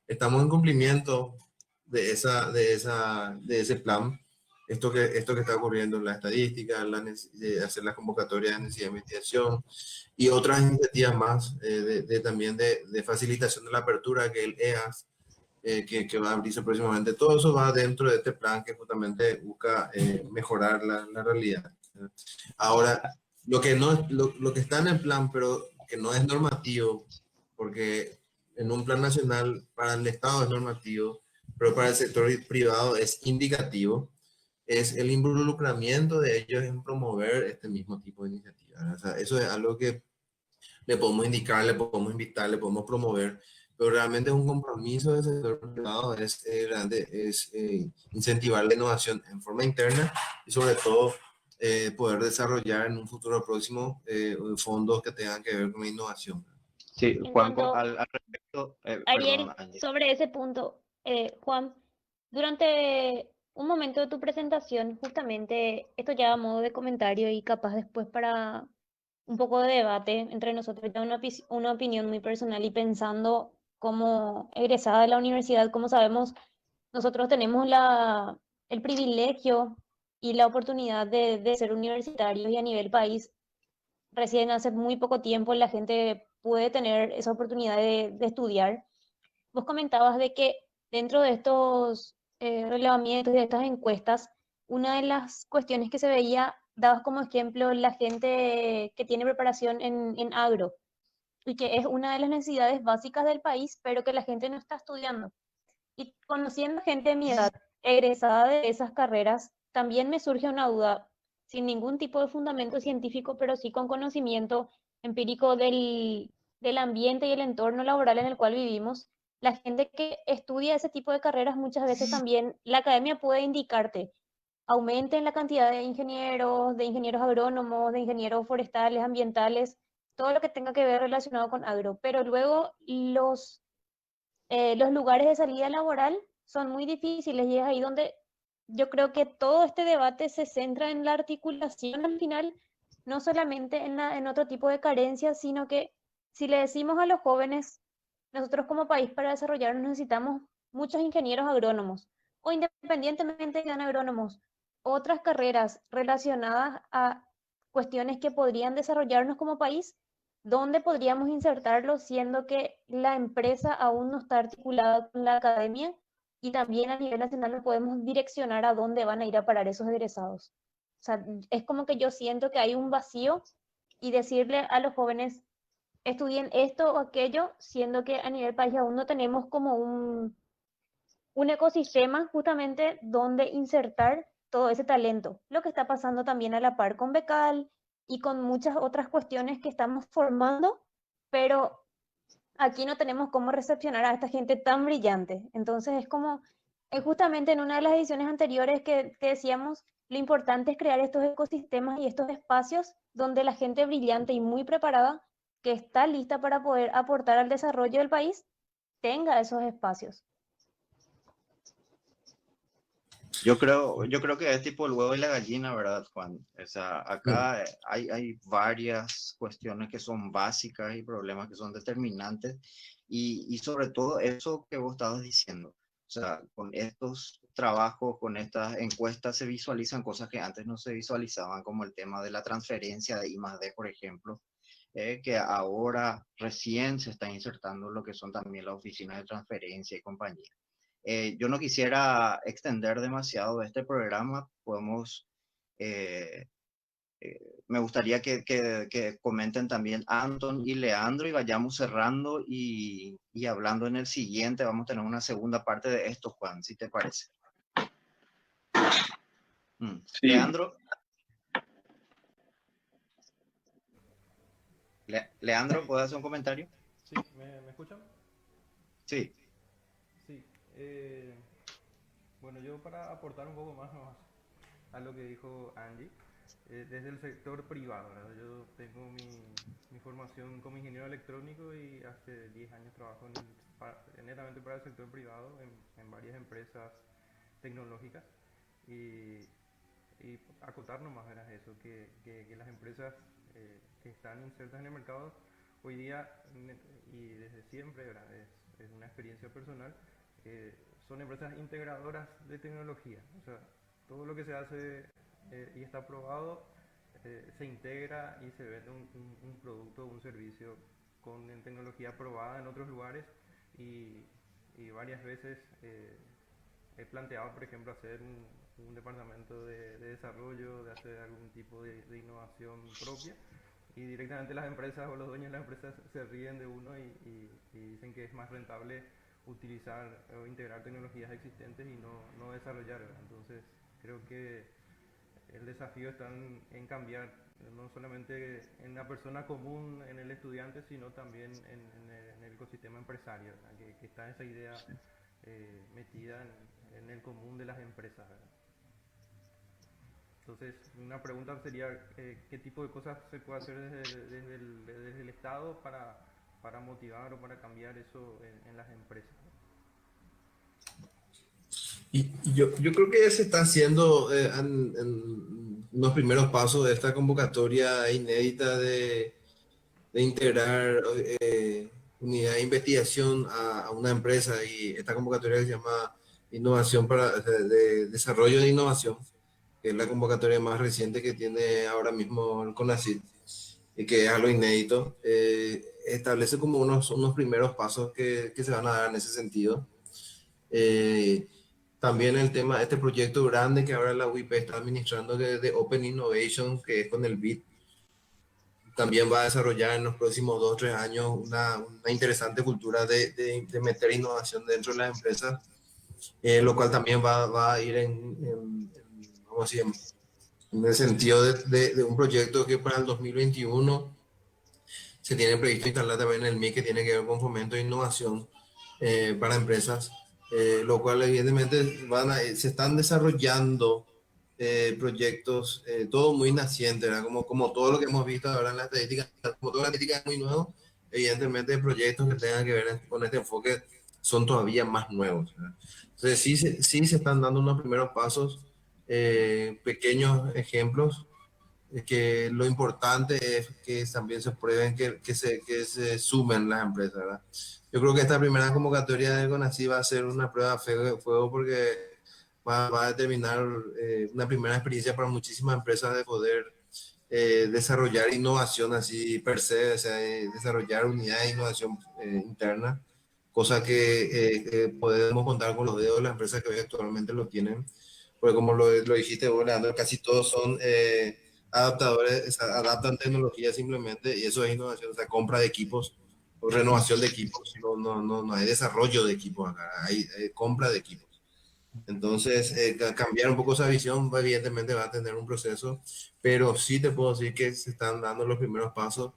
estamos en cumplimiento de ese plan. Esto que está ocurriendo en la estadística, de hacer las convocatorias de necesidad de investigación y otras iniciativas más también de facilitación de la apertura que el EAS que va a abrirse próximamente. Todo eso va dentro de este plan que justamente busca mejorar la realidad. Ahora, lo que, no, lo que está en el plan, pero que no es normativo, porque en un plan nacional para el Estado es normativo, pero para el sector privado es indicativo, es el involucramiento de ellos en promover este mismo tipo de iniciativas. O sea, eso es algo que le podemos indicar, le podemos invitar, le podemos promover, pero realmente es un compromiso del sector privado, es incentivar la innovación en forma interna y sobre todo poder desarrollar en un futuro próximo fondos que tengan que ver con la innovación. Sí, En Juan, cuanto, al respecto, perdón, Ariel, Angie. sobre ese punto, Juan, durante un momento de tu presentación, justamente, esto ya a modo de comentario y capaz después para un poco de debate entre nosotros, ya una opinión muy personal y pensando como egresada de la universidad, como sabemos, nosotros tenemos el privilegio y la oportunidad de ser universitarios y a nivel país, recién hace muy poco tiempo la gente puede tener esa oportunidad de estudiar. Vos comentabas de que dentro de estos relevamientos y de estas encuestas, una de las cuestiones que se veía, dabas como ejemplo la gente que tiene preparación en agro y que es una de las necesidades básicas del país, pero que la gente no está estudiando. Y conociendo gente de mi edad, egresada de esas carreras, también me surge una duda, sin ningún tipo de fundamento científico, pero sí con conocimiento empírico del ambiente y el entorno laboral en el cual vivimos. La gente que estudia ese tipo de carreras, muchas veces también la academia puede indicarte, aumenten la cantidad de ingenieros agrónomos, de ingenieros forestales, ambientales, todo lo que tenga que ver relacionado con agro, pero luego los lugares de salida laboral son muy difíciles y es ahí donde yo creo que todo este debate se centra en la articulación al final, no solamente en otro tipo de carencias, sino que si le decimos a los jóvenes, nosotros como país para desarrollarnos necesitamos muchos ingenieros agrónomos o independientemente de que sean agrónomos, otras carreras relacionadas a cuestiones que podrían desarrollarnos como país, ¿dónde podríamos insertarlo siendo que la empresa aún no está articulada con la academia y también a nivel nacional no podemos direccionar a dónde van a ir a parar esos egresados? O sea, es como que yo siento que hay un vacío y decirle a los jóvenes, estudien esto o aquello, siendo que a nivel país aún no tenemos como un ecosistema justamente donde insertar todo ese talento. Lo que está pasando también a la par con Becal y con muchas otras cuestiones que estamos formando, pero aquí no tenemos cómo recepcionar a esta gente tan brillante. Entonces es como, justamente en una de las ediciones anteriores que decíamos, lo importante es crear estos ecosistemas y estos espacios donde la gente brillante y muy preparada, que está lista para poder aportar al desarrollo del país, tenga esos espacios. Yo creo que es tipo el huevo y la gallina, ¿verdad, Juan? O sea, Mm. acá hay varias cuestiones que son básicas y problemas que son determinantes y sobre todo eso que vos estabas diciendo. O sea, con estos trabajos, con estas encuestas se visualizan cosas que antes no se visualizaban, como el tema de la transferencia de I+D, por ejemplo, que ahora recién se está insertando lo que son también las oficinas de transferencia y compañía. Yo no quisiera extender demasiado este programa. Eh, me gustaría que comenten también Anton y Leandro y vayamos cerrando y hablando en el siguiente. Vamos a tener una segunda parte de esto, Juan, si te parece. Sí, Leandro, Leandro, ¿puedes hacer un comentario? Sí, ¿me escuchan? Sí. Sí. Bueno, yo para aportar un poco más a lo que dijo Angie, desde el sector privado, ¿verdad? Yo tengo mi formación como ingeniero electrónico y hace 10 años trabajo netamente para el sector privado en varias empresas tecnológicas y acotar nomás era eso, que las empresas que están insertas en el mercado hoy día y desde siempre, ¿verdad? Es una experiencia personal, son empresas integradoras de tecnología, o sea, todo lo que se hace y está probado se integra y se vende un producto o un servicio con tecnología probada en otros lugares y varias veces he planteado, por ejemplo, hacer un departamento de desarrollo, de hacer algún tipo de innovación propia y directamente las empresas o los dueños de las empresas se ríen de uno y dicen que es más rentable utilizar o integrar tecnologías existentes y no desarrollar, ¿verdad? Entonces creo que el desafío está en cambiar no solamente en la persona común, en el estudiante, sino también en el ecosistema empresario, ¿verdad? Que está esa idea metida en el común de las empresas, ¿verdad? Entonces, una pregunta sería, ¿qué tipo de cosas se puede hacer desde el Estado para motivar o para cambiar eso en las empresas? Y yo creo que se está haciendo en los primeros pasos de esta convocatoria inédita de integrar unidad de investigación a una empresa, y esta convocatoria se llama Innovación para de Desarrollo de Innovación, que es la convocatoria más reciente que tiene ahora mismo el CONACYT y que es algo inédito. Establece como unos primeros pasos que se van a dar en ese sentido. Eh, También el tema, este proyecto grande que ahora la UIP está administrando de Open Innovation, que es con el BID, también va a desarrollar en los próximos 2 o 3 años una interesante cultura de meter innovación dentro de las empresas, lo cual también va a ir vamos a decir, en el sentido de un proyecto que para el 2021 se tiene previsto instalar también en el MIC, que tiene que ver con fomento de innovación para empresas, lo cual evidentemente se están desarrollando proyectos, todo muy naciente, ¿verdad? Como todo lo que hemos visto ahora en la estadística, como toda la estadística es muy nuevo, evidentemente proyectos que tengan que ver con este enfoque son todavía más nuevos, ¿verdad? Entonces sí se están dando unos primeros pasos, pequeños ejemplos, que lo importante es que también se prueben, que se sumen las empresas, ¿verdad? Yo creo que esta primera convocatoria de CONACYT va a ser una prueba de fuego, porque va a determinar una primera experiencia para muchísimas empresas de poder desarrollar innovación así per se, o sea, desarrollar unidades de innovación interna, cosa que podemos contar con los dedos de las empresas que hoy actualmente lo tienen, porque como lo dijiste vos, Leandro, casi todos son adaptadores, o sea, adaptan tecnología simplemente, y eso es innovación, o sea, compra de equipos o renovación de equipos, no hay desarrollo de equipos acá, hay compra de equipos. Entonces, cambiar un poco esa visión, evidentemente va a tener un proceso, pero sí te puedo decir que se están dando los primeros pasos,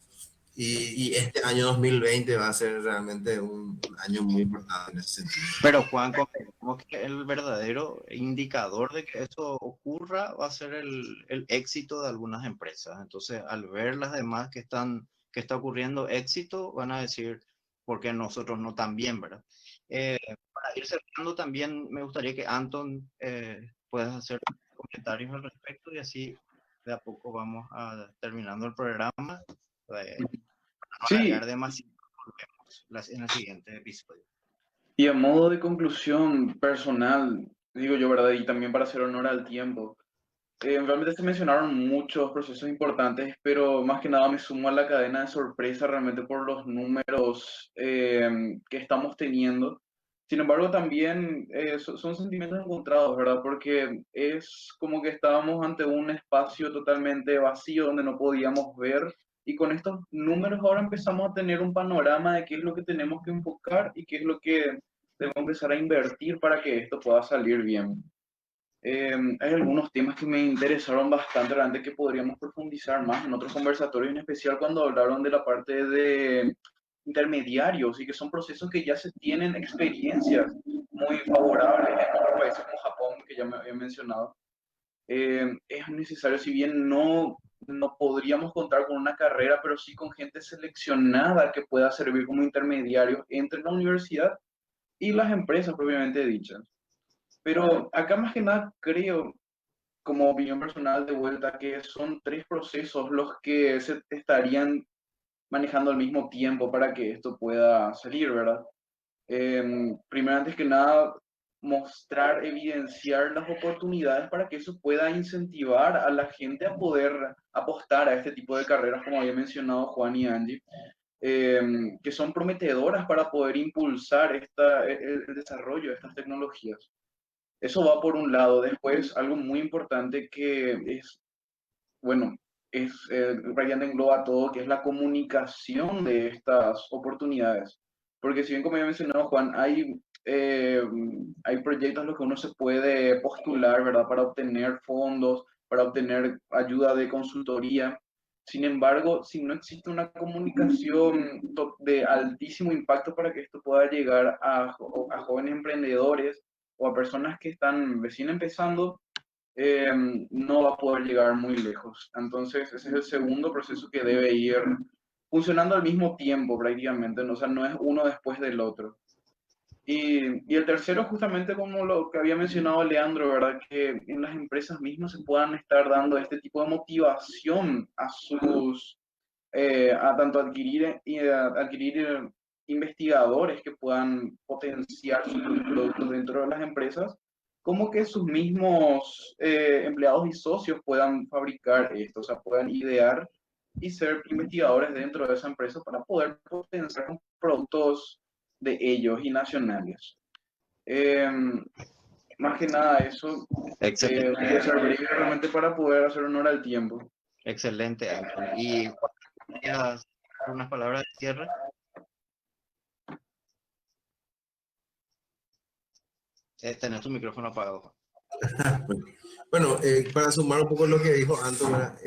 y este año 2020 va a ser realmente un año muy importante en ese sentido. Pero Juan, convengamos que el verdadero indicador de que eso ocurra va a ser el éxito de algunas empresas. Entonces, al ver las demás que está ocurriendo éxito, van a decir, ¿por qué nosotros no también, verdad? Para ir cerrando también, me gustaría que Anton puedas hacer comentarios al respecto, y así de a poco vamos terminando el programa. Para no Sí, alargar demasiado, volvemos en el siguiente episodio. y a modo de conclusión personal, digo yo, ¿verdad? Y también para hacer honor al tiempo, realmente se mencionaron muchos procesos importantes, pero más que nada me sumo a la cadena de sorpresa realmente por los números que estamos teniendo. Sin embargo, también son sentimientos encontrados, ¿verdad? Porque es como que estábamos ante un espacio totalmente vacío donde no podíamos ver, y con estos números ahora empezamos a tener un panorama de qué es lo que tenemos que enfocar y qué es lo que debemos empezar a invertir para que esto pueda salir bien. Hay algunos temas que me interesaron bastante, realmente que podríamos profundizar más en otros conversatorios, en especial cuando hablaron de la parte de intermediarios, y que son procesos que ya se tienen experiencias muy favorables en otros países como Japón, que ya me había mencionado. Es necesario, si bien no podríamos contar con una carrera, pero sí con gente seleccionada que pueda servir como intermediarios entre la universidad y las empresas propiamente dichas. Pero acá más que nada creo, como opinión personal de vuelta, que son tres procesos los que se estarían manejando al mismo tiempo para que esto pueda salir, ¿verdad? Primero, antes que nada, mostrar, evidenciar las oportunidades para que eso pueda incentivar a la gente a poder apostar a este tipo de carreras, como había mencionado Juan y Angie, que son prometedoras para poder impulsar el desarrollo de estas tecnologías. Eso va por un lado. Después, algo muy importante que es, bueno, prácticamente engloba todo, que es la comunicación de estas oportunidades. Porque si bien, como ya mencionado Juan, hay proyectos en los que uno se puede postular, ¿verdad? Para obtener fondos, para obtener ayuda de consultoría. Sin embargo, si no existe una comunicación de altísimo impacto para que esto pueda llegar a jóvenes emprendedores o a personas que están recién empezando, no va a poder llegar muy lejos. Entonces, ese es el segundo proceso que debe ir funcionando al mismo tiempo prácticamente, ¿no? O sea, no es uno después del otro. Y el tercero, justamente como lo que había mencionado Leandro, ¿verdad? Que en las empresas mismas se puedan estar dando este tipo de motivación a tanto adquirir investigadores que puedan potenciar sus productos dentro de las empresas, como que sus mismos empleados y socios puedan fabricar esto, o sea, puedan idear y ser investigadores dentro de esa empresa para poder potenciar los productos de ellos y nacionales. Eh, Más que nada eso, voy a Excelente, ser breve realmente para poder hacer honor al tiempo. excelente, Ángel. Y Juan, ¿querías unas palabras de cierre? Tenés tu micrófono apagado. Bueno, para sumar un poco lo que dijo Anton, ¿verdad?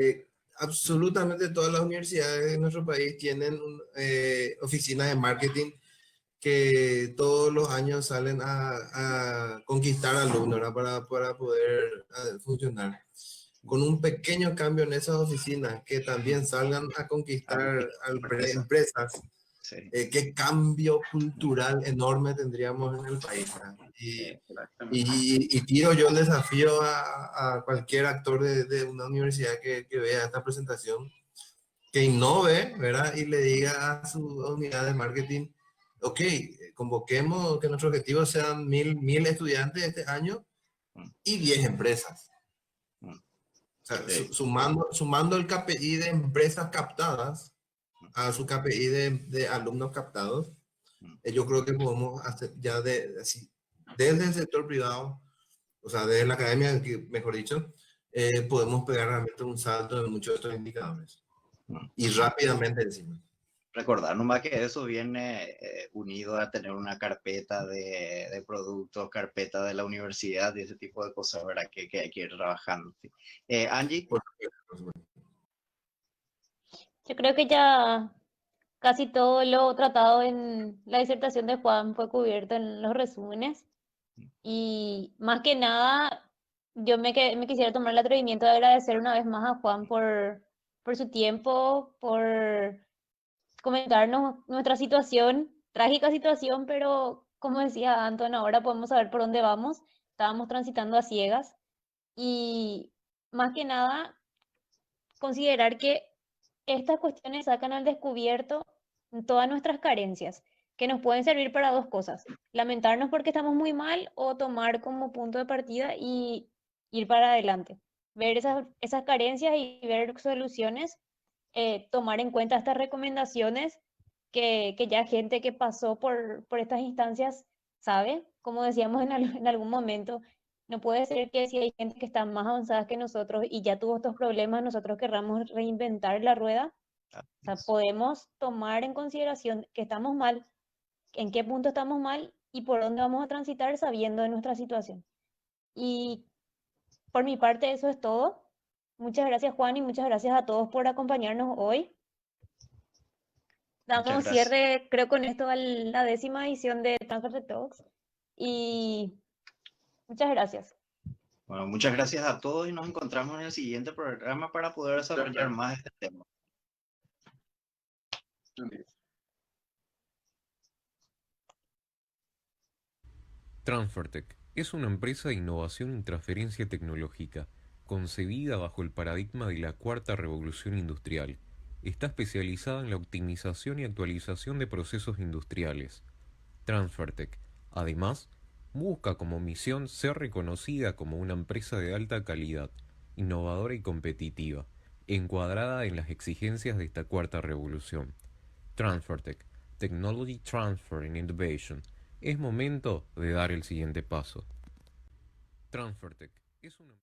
Absolutamente todas las universidades de nuestro país tienen oficinas de marketing que todos los años salen a conquistar alumnos, ¿verdad? Para poder funcionar. Con un pequeño cambio en esas oficinas, que también salgan a conquistar empresas, Sí, qué cambio cultural enorme tendríamos en el país, ¿verdad? Exactamente. Y tiro yo el desafío a cualquier actor de una universidad que vea esta presentación, que innove, ¿verdad? Y le diga a su unidad de marketing, ok, convoquemos que nuestro objetivo sean mil estudiantes este año mm, y 10 empresas. mm, O sea, sí, sumando el KPI de empresas captadas a su KPI de alumnos captados, mm, yo creo que podemos hacer ya así, desde el sector privado, o sea, desde la academia, mejor dicho, podemos pegar realmente un salto en muchos de estos indicadores mm. y rápidamente encima. Recordar nomás que eso viene unido a tener una carpeta de productos, carpeta de la universidad y ese tipo de cosas, ¿verdad? Que hay que ir trabajando. ¿Sí? Angie, Por supuesto. Yo creo que ya casi todo lo tratado en la disertación de Juan fue cubierto en los resúmenes. Y más que nada, yo me quisiera tomar el atrevimiento de agradecer una vez más a Juan por su tiempo, por comentarnos nuestra situación, trágica situación, pero como decía Anton, ahora podemos saber por dónde vamos. Estábamos transitando a ciegas y más que nada considerar que estas cuestiones sacan al descubierto todas nuestras carencias, que nos pueden servir para dos cosas: lamentarnos porque estamos muy mal o tomar como punto de partida y ir para adelante. Ver esas carencias y ver soluciones, tomar en cuenta estas recomendaciones que ya gente que pasó por estas instancias sabe, como decíamos en algún momento. No puede ser que si hay gente que está más avanzada que nosotros y ya tuvo estos problemas, nosotros querramos reinventar la rueda. O sea, podemos tomar en consideración que estamos mal, en qué punto estamos mal y por dónde vamos a transitar sabiendo de nuestra situación. Y por mi parte eso es todo. Muchas gracias Juan y muchas gracias a todos por acompañarnos hoy. muchas Damos gracias. cierre, creo, con esto a la 10ª edición de Transfer Talks y muchas gracias. Bueno, muchas gracias a todos y nos encontramos en el siguiente programa para poder desarrollar más este tema. TransferTech, es una empresa de innovación y transferencia tecnológica, concebida bajo el paradigma de la cuarta revolución industrial. Está especializada en la optimización y actualización de procesos industriales. TransferTech, además, busca como misión ser reconocida como una empresa de alta calidad, innovadora y competitiva, encuadrada en las exigencias de esta cuarta revolución. TransferTech, Technology Transfer and Innovation. Es momento de dar el siguiente paso. TransferTech es una